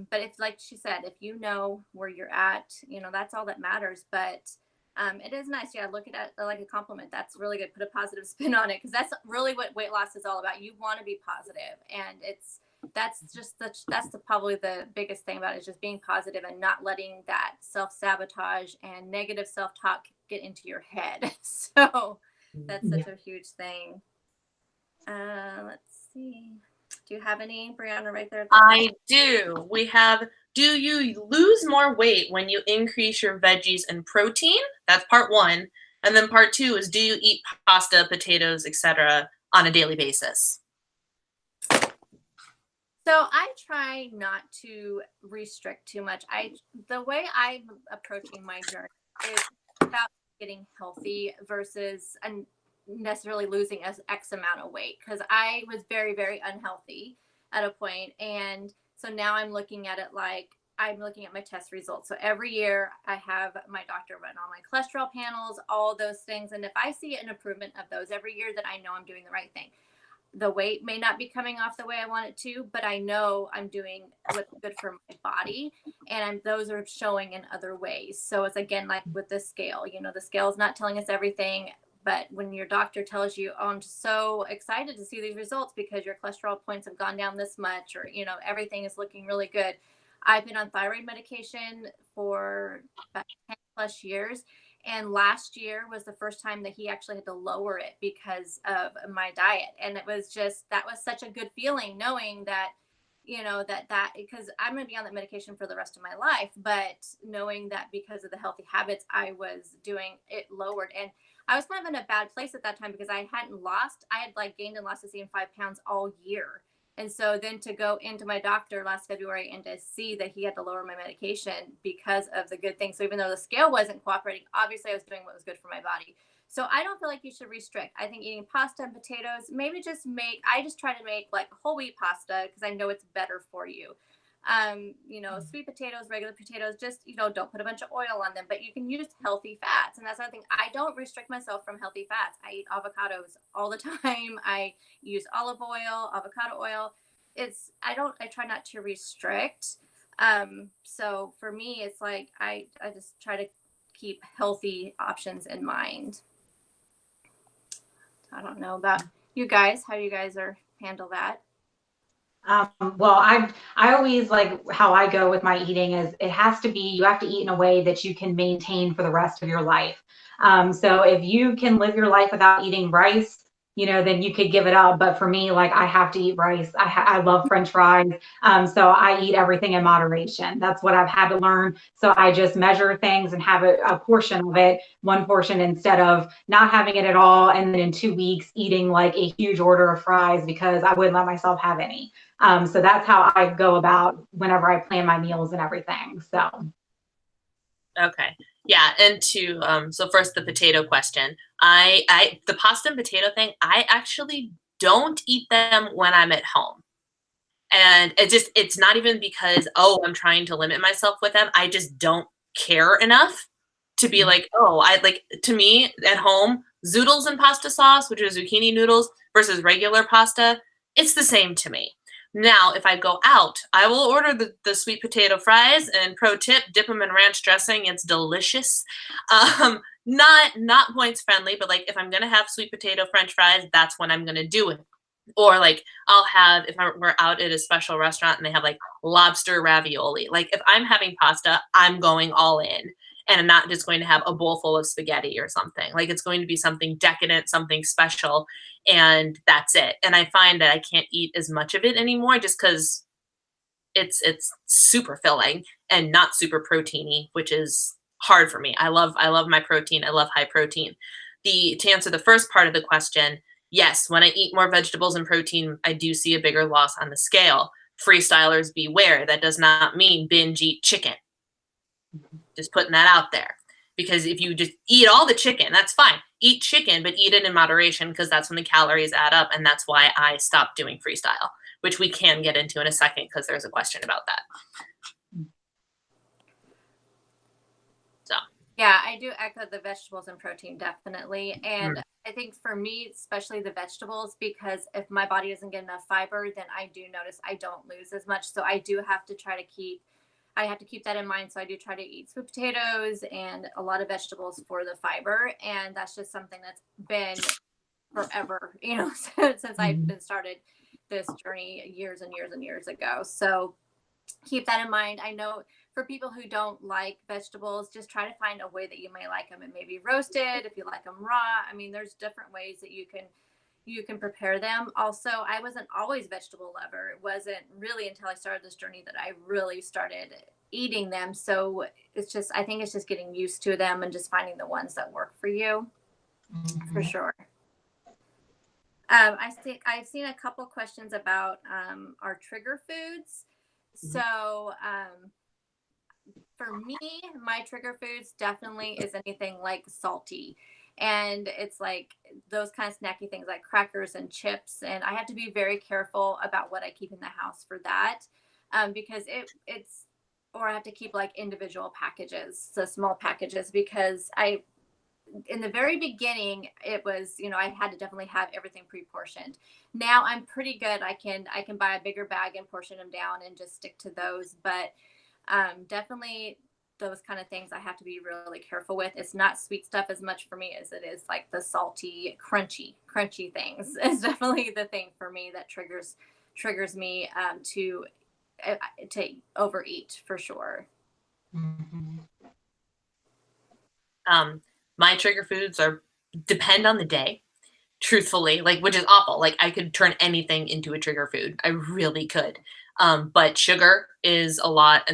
but if, like she said, if you know where you're at, that's all that matters. But it is nice. Yeah. Look at it like a compliment. That's really good. Put a positive spin on it. Cause that's really what weight loss is all about. You want to be positive, and that's probably the biggest thing about it, is just being positive and not letting that self-sabotage and negative self-talk get into your head. So that's such a huge thing. Let's see. Do you have any, Brianna, right there? I do. We have, do you lose more weight when you increase your veggies and protein? That's part one. And then part two is, do you eat pasta, potatoes, etc. on a daily basis? So I try not to restrict too much. The way I'm approaching my journey is about getting healthy versus necessarily losing X amount of weight, because I was very, very unhealthy at a point. And so now I'm looking at it like I'm looking at my test results. So every year I have my doctor run all my cholesterol panels, all those things. And if I see an improvement of those every year, then I know I'm doing the right thing. The weight may not be coming off the way I want it to, but I know I'm doing what's good for my body, and those are showing in other ways. So it's, again, like with the scale, the scale is not telling us everything, but when your doctor tells you, oh, I'm just so excited to see these results because your cholesterol points have gone down this much, or, everything is looking really good. I've been on thyroid medication for about 10 plus years. And last year was the first time that he actually had to lower it because of my diet. And that was such a good feeling, knowing that, because I'm going to be on that medication for the rest of my life, but knowing that because of the healthy habits I was doing, it lowered. And I was kind of in a bad place at that time because I had like gained and lost the same 5 pounds all year. And so then to go into my doctor last February and to see that he had to lower my medication because of the good thing. So even though the scale wasn't cooperating, obviously I was doing what was good for my body. So I don't feel like you should restrict. I think eating pasta and potatoes, maybe I just try to make like whole wheat pasta because I know it's better for you. Sweet potatoes, regular potatoes, just, don't put a bunch of oil on them, but you can use healthy fats. And that's another thing. I don't restrict myself from healthy fats. I eat avocados all the time. I use olive oil, avocado oil. I try not to restrict. So for me, it's like, I just try to keep healthy options in mind. I don't know about you guys, how you guys handle that. Well, I always, like, how I go with my eating is you have to eat in a way that you can maintain for the rest of your life. So if you can live your life without eating rice, then you could give it up. But for me, like, I have to eat rice. I love French fries. So I eat everything in moderation. That's what I've had to learn. So I just measure things and have a portion of it, one portion, instead of not having it at all. And then in 2 weeks eating like a huge order of fries because I wouldn't let myself have any. So that's how I go about whenever I plan my meals and everything. So. Okay. Yeah. And so first the potato question. The pasta and potato thing, I actually don't eat them when I'm at home. And it's not even because, I'm trying to limit myself with them. I just don't care enough to be like, to me at home, zoodles and pasta sauce, which is zucchini noodles, versus regular pasta, it's the same to me. Now, if I go out, I will order the sweet potato fries, and pro tip, dip them in ranch dressing. It's delicious. Not points friendly, but like if I'm going to have sweet potato French fries, that's when I'm going to do it. Or like I'll have, if we're out at a special restaurant and they have like lobster ravioli, like if I'm having pasta, I'm going all in. And I'm not just going to have a bowl full of spaghetti or something. Like it's going to be something decadent, something special, and that's it. And I find that I can't eat as much of it anymore just because it's super filling and not super proteiny, which is hard for me. I love my protein. I love high protein. to answer the first part of the question, yes, when I eat more vegetables and protein, I do see a bigger loss on the scale. Freestylers beware. That does not mean binge eat chicken. Just putting that out there. Because if you just eat all the chicken, that's fine. Eat chicken, but eat it in moderation, because that's when the calories add up. And that's why I stopped doing freestyle, which we can get into in a second because there's a question about that. So. Yeah, I do echo the vegetables and protein, definitely. And I think for me, especially the vegetables, because if my body doesn't get enough fiber, then I do notice I don't lose as much. So I do have to try to keep that in mind. So I do try to eat sweet potatoes and a lot of vegetables for the fiber. And that's just something that's been forever, since I've been started this journey years and years and years ago. So keep that in mind. I know for people who don't like vegetables, just try to find a way that you may like them, and maybe roasted if you like them raw. I mean, there's different ways that you can prepare them. Also, I wasn't always vegetable lover. It wasn't really until I started this journey that I really started eating them. So I think it's just getting used to them and just finding the ones that work for you, for sure. I've seen a couple questions about our trigger foods. So for me, my trigger foods definitely is anything like salty. And it's like those kind of snacky things like crackers and chips. And I have to be very careful about what I keep in the house for that, because or I have to keep like individual packages, so small packages, because in the very beginning, it was, I had to definitely have everything pre-portioned. Now I'm pretty good. I can buy a bigger bag and portion them down and just stick to those. But definitely those kind of things I have to be really careful with. It's not sweet stuff as much for me as it is like the salty, crunchy things. Is definitely the thing for me that triggers me to overeat, for sure. My trigger foods depend on the day, truthfully, which is awful. Like, I could turn anything into a trigger food. I really could. But sugar is a lot.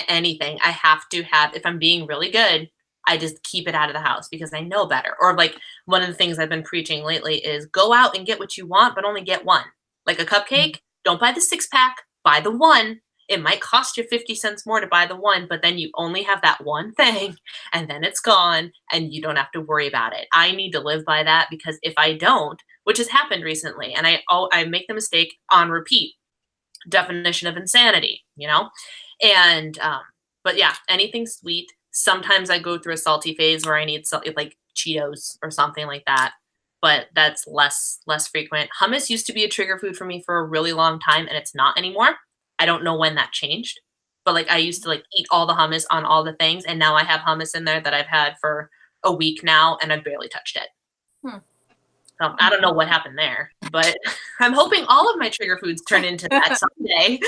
Anything I have to have, if I'm being really good, I just keep it out of the house because I know better. Or like one of the things I've been preaching lately is go out and get what you want, but only get one. Like a cupcake, don't buy the 6-pack, buy the one. It might cost you 50 cents more to buy the one, but then you only have that one thing and then it's gone and you don't have to worry about it. I need to live by that, because if I don't, which has happened recently, and I make the mistake on repeat, definition of insanity, And, but yeah, anything sweet. Sometimes I go through a salty phase where I need like Cheetos or something like that, but that's less frequent. Hummus used to be a trigger food for me for a really long time, and it's not anymore. I don't know when that changed, but like I used to like eat all the hummus on all the things, and now I have hummus in there that I've had for a week now, and I've barely touched it. I don't know what happened there, but I'm hoping all of my trigger foods turn into that someday.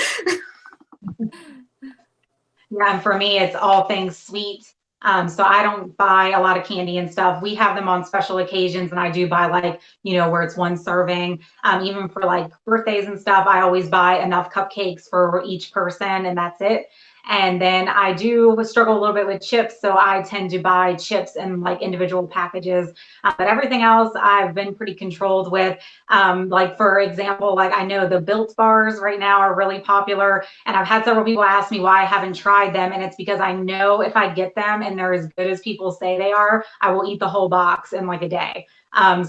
Yeah, and for me, it's all things sweet. So I don't buy a lot of candy and stuff. We have them on special occasions, and I do buy like, where it's one serving. Even for like birthdays and stuff, I always buy enough cupcakes for each person, and that's it. And then I do struggle a little bit with chips, so I tend to buy chips in like individual packages. But everything else I've been pretty controlled with. Like for example, like I know the Built bars right now are really popular, and I've had several people ask me why I haven't tried them, and it's because I know if I get them and they're as good as people say they are, I will eat the whole box in like a day.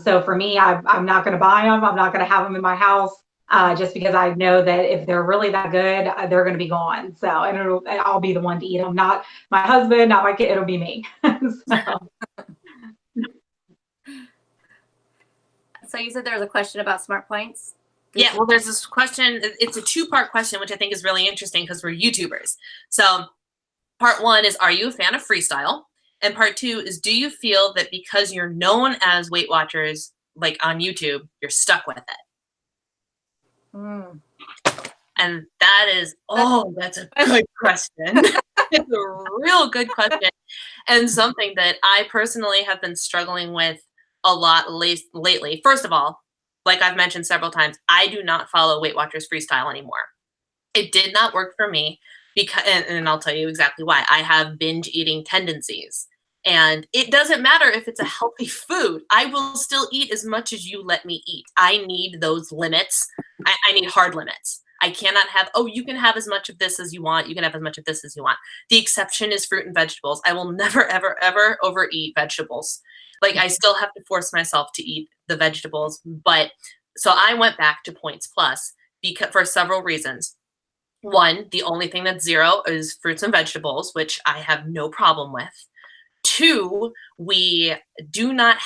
So for me, I'm not going to buy them. I'm not going to have them in my house. Just because I know that if they're really that good, they're going to be gone. So, and I'll be the one to eat them, not my husband, not my kid. It'll be me. So you said there was a question about smart points. Yeah, well, there's this question. It's a 2-part question, which I think is really interesting because we're YouTubers. So part 1 is, are you a fan of freestyle? And part 2 is, do you feel that because you're known as Weight Watchers, like on YouTube, you're stuck with it? And that is, that's a good question. It's a real good question, and something that I personally have been struggling with a lot lately. First of all, like I've mentioned several times, I do not follow Weight Watchers Freestyle anymore. It did not work for me because, and I'll tell you exactly why. I have binge eating tendencies. And it doesn't matter if it's a healthy food. I will still eat as much as you let me eat. I need those limits. I need hard limits. I cannot have, oh, you can have as much of this as you want. You can have as much of this as you want. The exception is fruit and vegetables. I will never, ever, ever overeat vegetables. Like, I still have to force myself to eat the vegetables. But so I went back to Points Plus because for several reasons. One, the only thing that's zero is fruits and vegetables, which I have no problem with. Two, we do not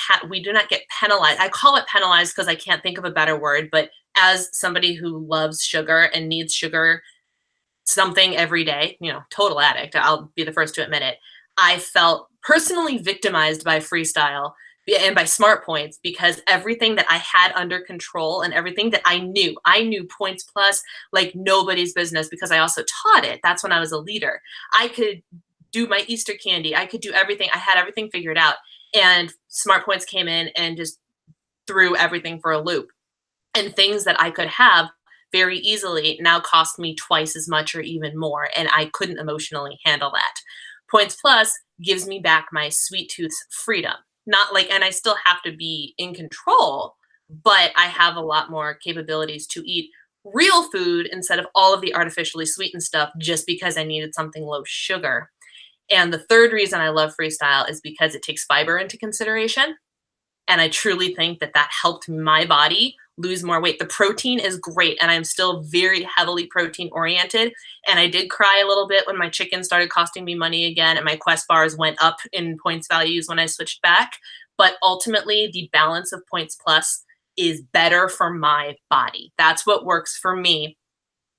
get penalized. I call it penalized because I can't think of a better word, but as somebody who loves sugar and needs sugar something every day, total addict, I'll be the first to admit it. I felt personally victimized by Freestyle and by Smart Points because everything that I had under control and everything that I knew Points Plus like nobody's business because I also taught it. That's when I was a leader. I could do my Easter candy. I could do everything. I had everything figured out. And Smart Points came in and just threw everything for a loop. And things that I could have very easily now cost me twice as much or even more. And I couldn't emotionally handle that. Points Plus gives me back my sweet tooth's freedom. Not like, and I still have to be in control, but I have a lot more capabilities to eat real food instead of all of the artificially sweetened stuff just because I needed something low sugar. And the third reason I love Freestyle is because it takes fiber into consideration. And I truly think that that helped my body lose more weight. The protein is great, and I'm still very heavily protein oriented. And I did cry a little bit when my chicken started costing me money again, and my Quest bars went up in points values when I switched back. But ultimately, the balance of Points Plus is better for my body. That's what works for me.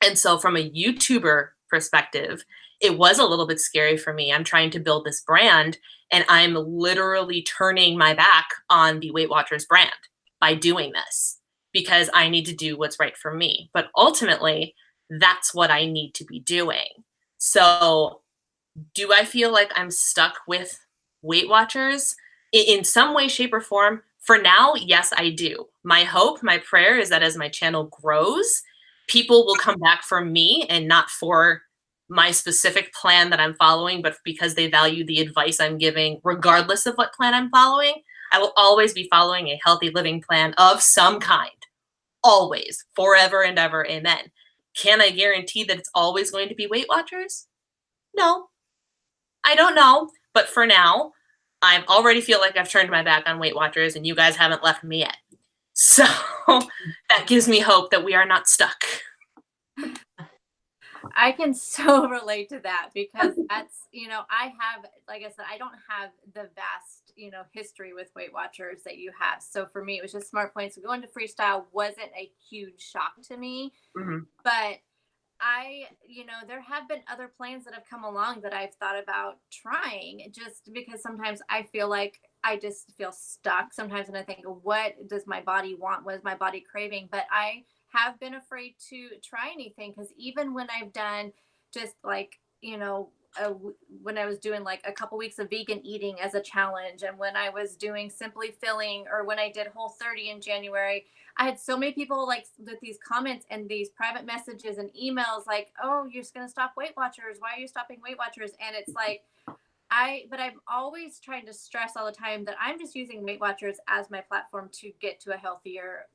And so from a YouTuber perspective, it was a little bit scary for me. I'm trying to build this brand, and I'm literally turning my back on the Weight Watchers brand by doing this because I need to do what's right for me. But ultimately, that's what I need to be doing. So do I feel like I'm stuck with Weight Watchers in some way, shape, or form? For now, yes, I do. My hope, my prayer is that as my channel grows, people will come back for me and not for my specific plan that I'm following, but because they value the advice I'm giving, regardless of what plan I'm following. I will always be following a healthy living plan of some kind. Always, forever and ever, amen. Can I guarantee that it's always going to be Weight Watchers? No, I don't know. But for now, I already feel like I've turned my back on Weight Watchers and you guys haven't left me yet. So that gives me hope that we are not stuck. I can so relate to that because that's, I have, like I said, I don't have the vast, history with Weight Watchers that you have. So for me, it was just Smart Points. Going to Freestyle wasn't a huge shock to me, but there have been other plans that have come along that I've thought about trying just because sometimes I feel like I just feel stuck sometimes. And I think, what does my body want? What is my body craving? But I have been afraid to try anything because even when I've done just like, when I was doing like a couple weeks of vegan eating as a challenge, and when I was doing Simply Filling, or when I did Whole30 in January, I had so many people like with these comments and these private messages and emails like, oh, you're just going to stop Weight Watchers. Why are you stopping Weight Watchers? And it's like, but I'm always trying to stress all the time that I'm just using Weight Watchers as my platform to get to a healthier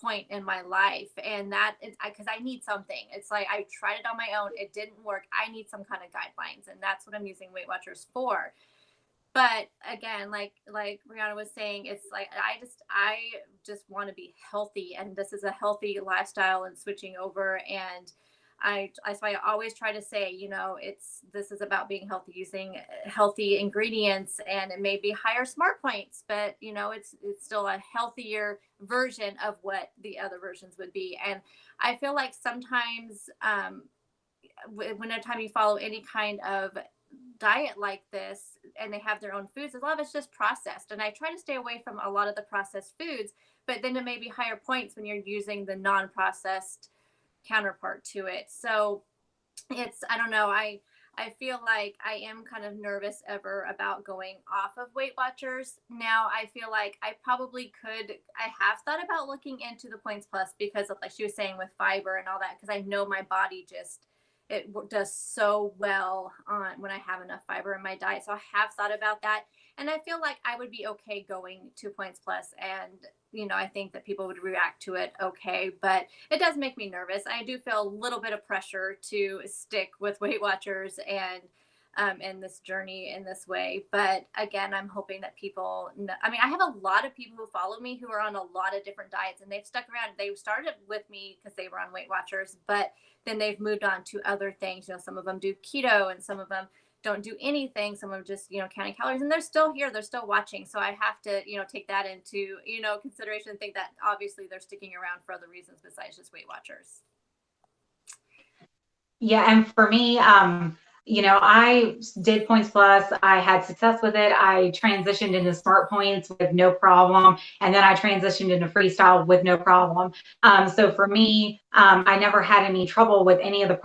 point in my life. And that is because I need something. It's like I tried it on my own, it didn't work. I need some kind of guidelines, and that's what I'm using Weight Watchers for. But again, like Brianna was saying, it's like I just want to be healthy, and this is a healthy lifestyle and switching over. And that's why I always try to say, this is about being healthy, using healthy ingredients, and it may be higher Smart Points, but it's still a healthier version of what the other versions would be. And I feel like sometimes whenever you follow any kind of diet like this and they have their own foods, a lot of it's just processed, and I try to stay away from a lot of the processed foods, but then it may be higher points when you're using the non-processed counterpart to it. So I don't know, I feel like I am kind of nervous ever about going off of Weight Watchers. Now I feel like I probably could. I have thought about looking into the Points Plus because of, like she was saying, with fiber and all that, because I know my body it does so well on when I have enough fiber in my diet. So I have thought about that. And I feel like I would be okay going 2 points plus, and I think that people would react to it okay, but it does make me nervous. I do feel a little bit of pressure to stick with Weight Watchers and in this journey in this way. But again, I'm hoping that people I mean, I have a lot of people who follow me who are on a lot of different diets, and they've stuck around. They started with me because they were on Weight Watchers, but then they've moved on to other things. Some of them do keto, and some of them don't do anything. Some of them just counting calories, and they're still here, they're still watching. So I have to take that into consideration, and think that obviously they're sticking around for other reasons besides just Weight Watchers. Yeah, and for me, I did Points Plus. I had success with it. I transitioned into Smart Points with no problem, and then I transitioned into Freestyle with no problem. So for me, I never had any trouble with any of the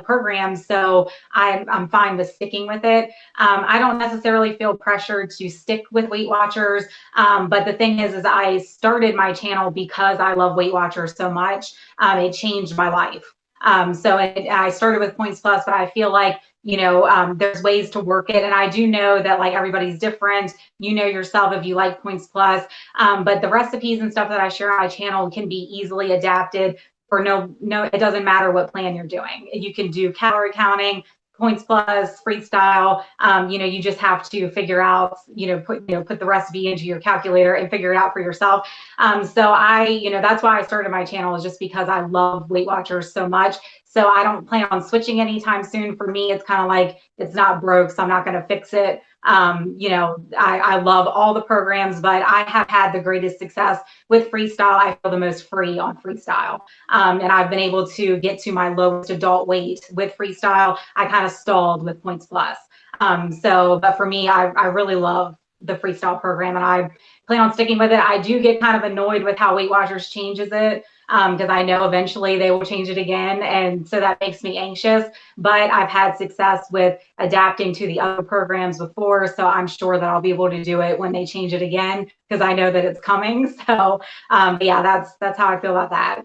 programs. So I'm fine with sticking with it. I don't necessarily feel pressured to stick with Weight Watchers, but the thing is I started my channel because I love Weight Watchers so much. It changed my life. I started with Points Plus, but I feel like, there's ways to work it. And I do know that like everybody's different. Yourself if you like Points Plus. But the recipes and stuff that I share on my channel can be easily adapted for no, it doesn't matter what plan you're doing. You can do calorie counting, Points Plus, Freestyle. You just have to figure out, put the recipe into your calculator and figure it out for yourself. That's why I started my channel, is just because I love Weight Watchers so much. So I don't plan on switching anytime soon. For me, it's kind of like, it's not broke, so I'm not going to fix it. I love all the programs, but I have had the greatest success with Freestyle. I feel the most free on Freestyle. And I've been able to get to my lowest adult weight with Freestyle. I kind of stalled with Points Plus. But for me, I really love the Freestyle program, and I plan on sticking with it. I do get kind of annoyed with how Weight Watchers changes it, because I know eventually they will change it again. And so that makes me anxious, but I've had success with adapting to the other programs before. So I'm sure that I'll be able to do it when they change it again, because I know that it's coming. So yeah, that's how I feel about that.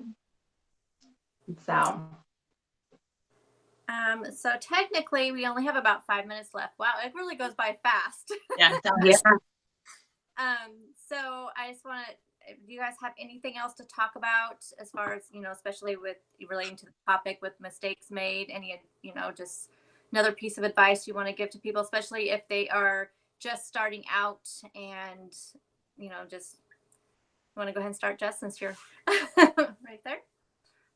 So technically we only have about 5 minutes left. Wow, it really goes by fast. Yeah. Yeah. So I just want to, do you guys have anything else to talk about as far as, especially with relating to the topic with mistakes made? Any, just another piece of advice you want to give to people, especially if they are just starting out and, just want to go ahead and start, Jess, since you're right there?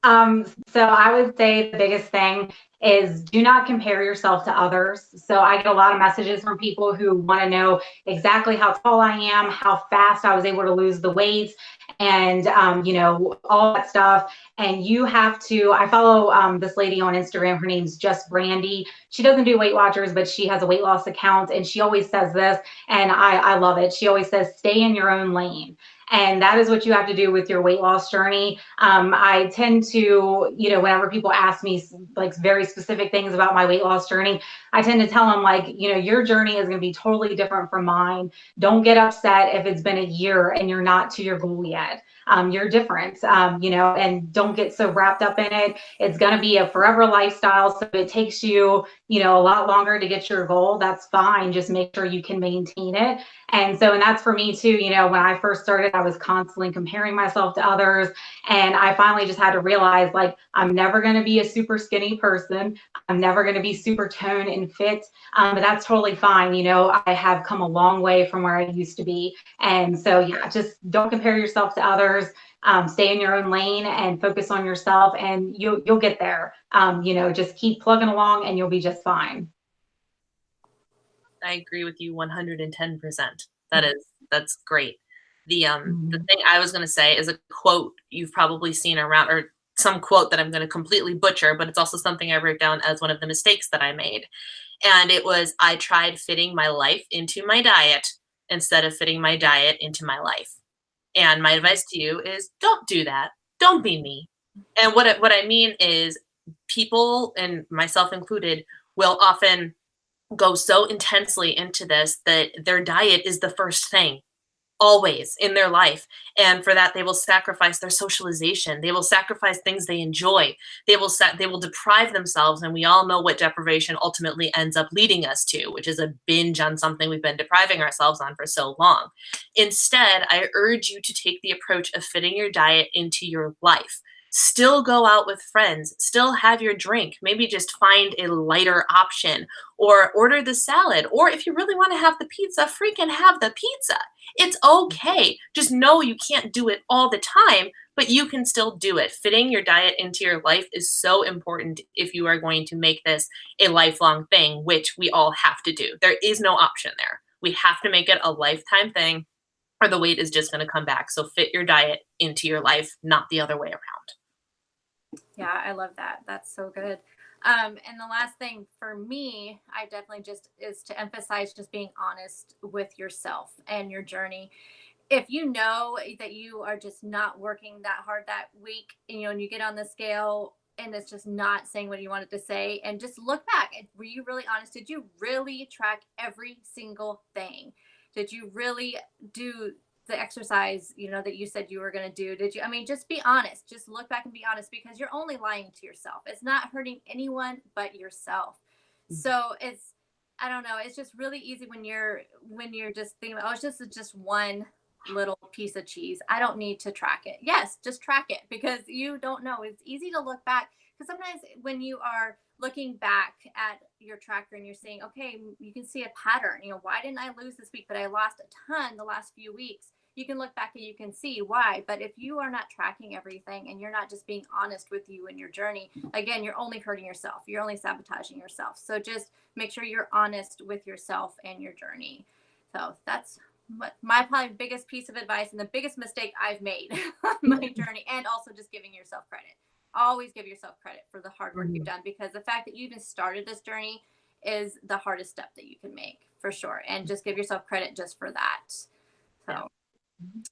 So I would say the biggest thing is do not compare yourself to others. So I get a lot of messages from people who want to know exactly how tall I am, how fast I was able to lose the weight, and all that stuff. And you have to, I follow this lady on Instagram. Her name's Just Brandy. She doesn't do Weight Watchers, but she has a weight loss account, and she always says this, and I love it. She always says, stay in your own lane. And that is what you have to do with your weight loss journey. I tend to, whenever people ask me like very specific things about my weight loss journey, I tend to tell them like, your journey is going to be totally different from mine. Don't get upset if it's been a year and you're not to your goal yet. You're different, and don't get so wrapped up in it. It's going to be a forever lifestyle. So if it takes you, a lot longer to get your goal, that's fine. Just make sure you can maintain it. And that's for me too. When I first started, I was constantly comparing myself to others. And I finally just had to realize, like, I'm never going to be a super skinny person. I'm never going to be super toned and fit. But that's totally fine. I have come a long way from where I used to be. And so, yeah, just don't compare yourself to others. Stay in your own lane and focus on yourself, and you'll get there. Just keep plugging along and you'll be just fine. I agree with you 110%. That's great. The thing I was going to say is a quote you've probably seen around, or some quote that I'm going to completely butcher, but it's also something I wrote down as one of the mistakes that I made. And it was, I tried fitting my life into my diet instead of fitting my diet into my life. And my advice to you is, don't do that. Don't be me. And what I mean is, people, and myself included, will often go so intensely into this that their diet is the first thing. always in their life. And for that, they will sacrifice their socialization. They will sacrifice things they enjoy. They will deprive themselves. And we all know what deprivation ultimately ends up leading us to, which is a binge on something we've been depriving ourselves on for so long. Instead, I urge you to take the approach of fitting your diet into your life. Still go out with friends, still have your drink, maybe just find a lighter option, or order the salad. Or if you really want to have the pizza, freaking have the pizza. It's okay. Just know you can't do it all the time, but you can still do it. Fitting your diet into your life is so important if you are going to make this a lifelong thing, which we all have to do. There is no option there. We have to make it a lifetime thing, or the weight is just going to come back. So fit your diet into your life, not the other way around. Yeah, I love that. That's so good. And the last thing for me, I definitely just is to emphasize just being honest with yourself and your journey. If you know that you are just not working that hard that week, and you get on the scale and it's just not saying what you wanted to say, and just look back. Were you really honest? Did you really track every single thing? Did you really do the exercise, that you said you were going to do? Did you, just be honest. Just look back and be honest, because you're only lying to yourself. It's not hurting anyone but yourself. So I don't know. It's just really easy when you're just thinking, oh, it's just one little piece of cheese. I don't need to track it. Yes, just track it, because you don't know. It's easy to look back, because sometimes when you are looking back at your tracker and you're saying, okay, you can see a pattern. Why didn't I lose this week, but I lost a ton the last few weeks? You can look back and you can see why. But if you are not tracking everything and you're not just being honest with you and your journey, again, you're only hurting yourself. You're only sabotaging yourself. So just make sure you're honest with yourself and your journey. So that's what my probably biggest piece of advice and the biggest mistake I've made on my journey. And also just giving yourself credit. Always give yourself credit for the hard work you've done, because the fact that you even started this journey is the hardest step that you can make, for sure. And just give yourself credit just for that. So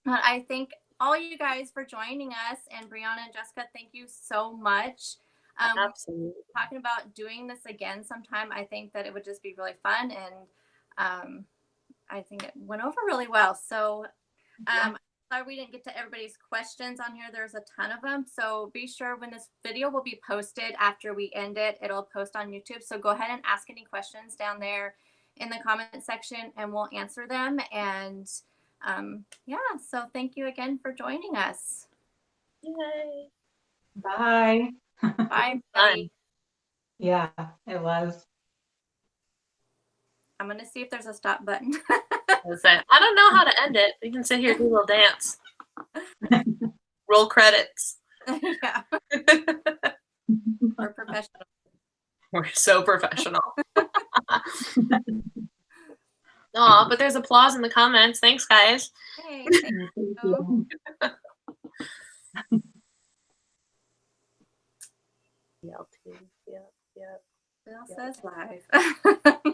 I thank all you guys for joining us, and Brianna and Jessica, thank you so much. Absolutely. Talking about doing this again sometime. I think that it would just be really fun, and I think it went over really well. So sorry we didn't get to everybody's questions on here. There's a ton of them. So be sure, when this video will be posted after we end it, it'll post on YouTube. So go ahead and ask any questions down there in the comment section, and we'll answer them. And so thank you again for joining us. Yay. Bye. Bye, everybody. Yeah, it was. I'm going to see if there's a stop button. I don't know how to end it. We can sit here and do a little dance. Roll credits. Yeah. We're professional. We're so professional. Aw, but there's applause in the comments. Thanks, guys. Hey, thank you. Yep. Bill says live.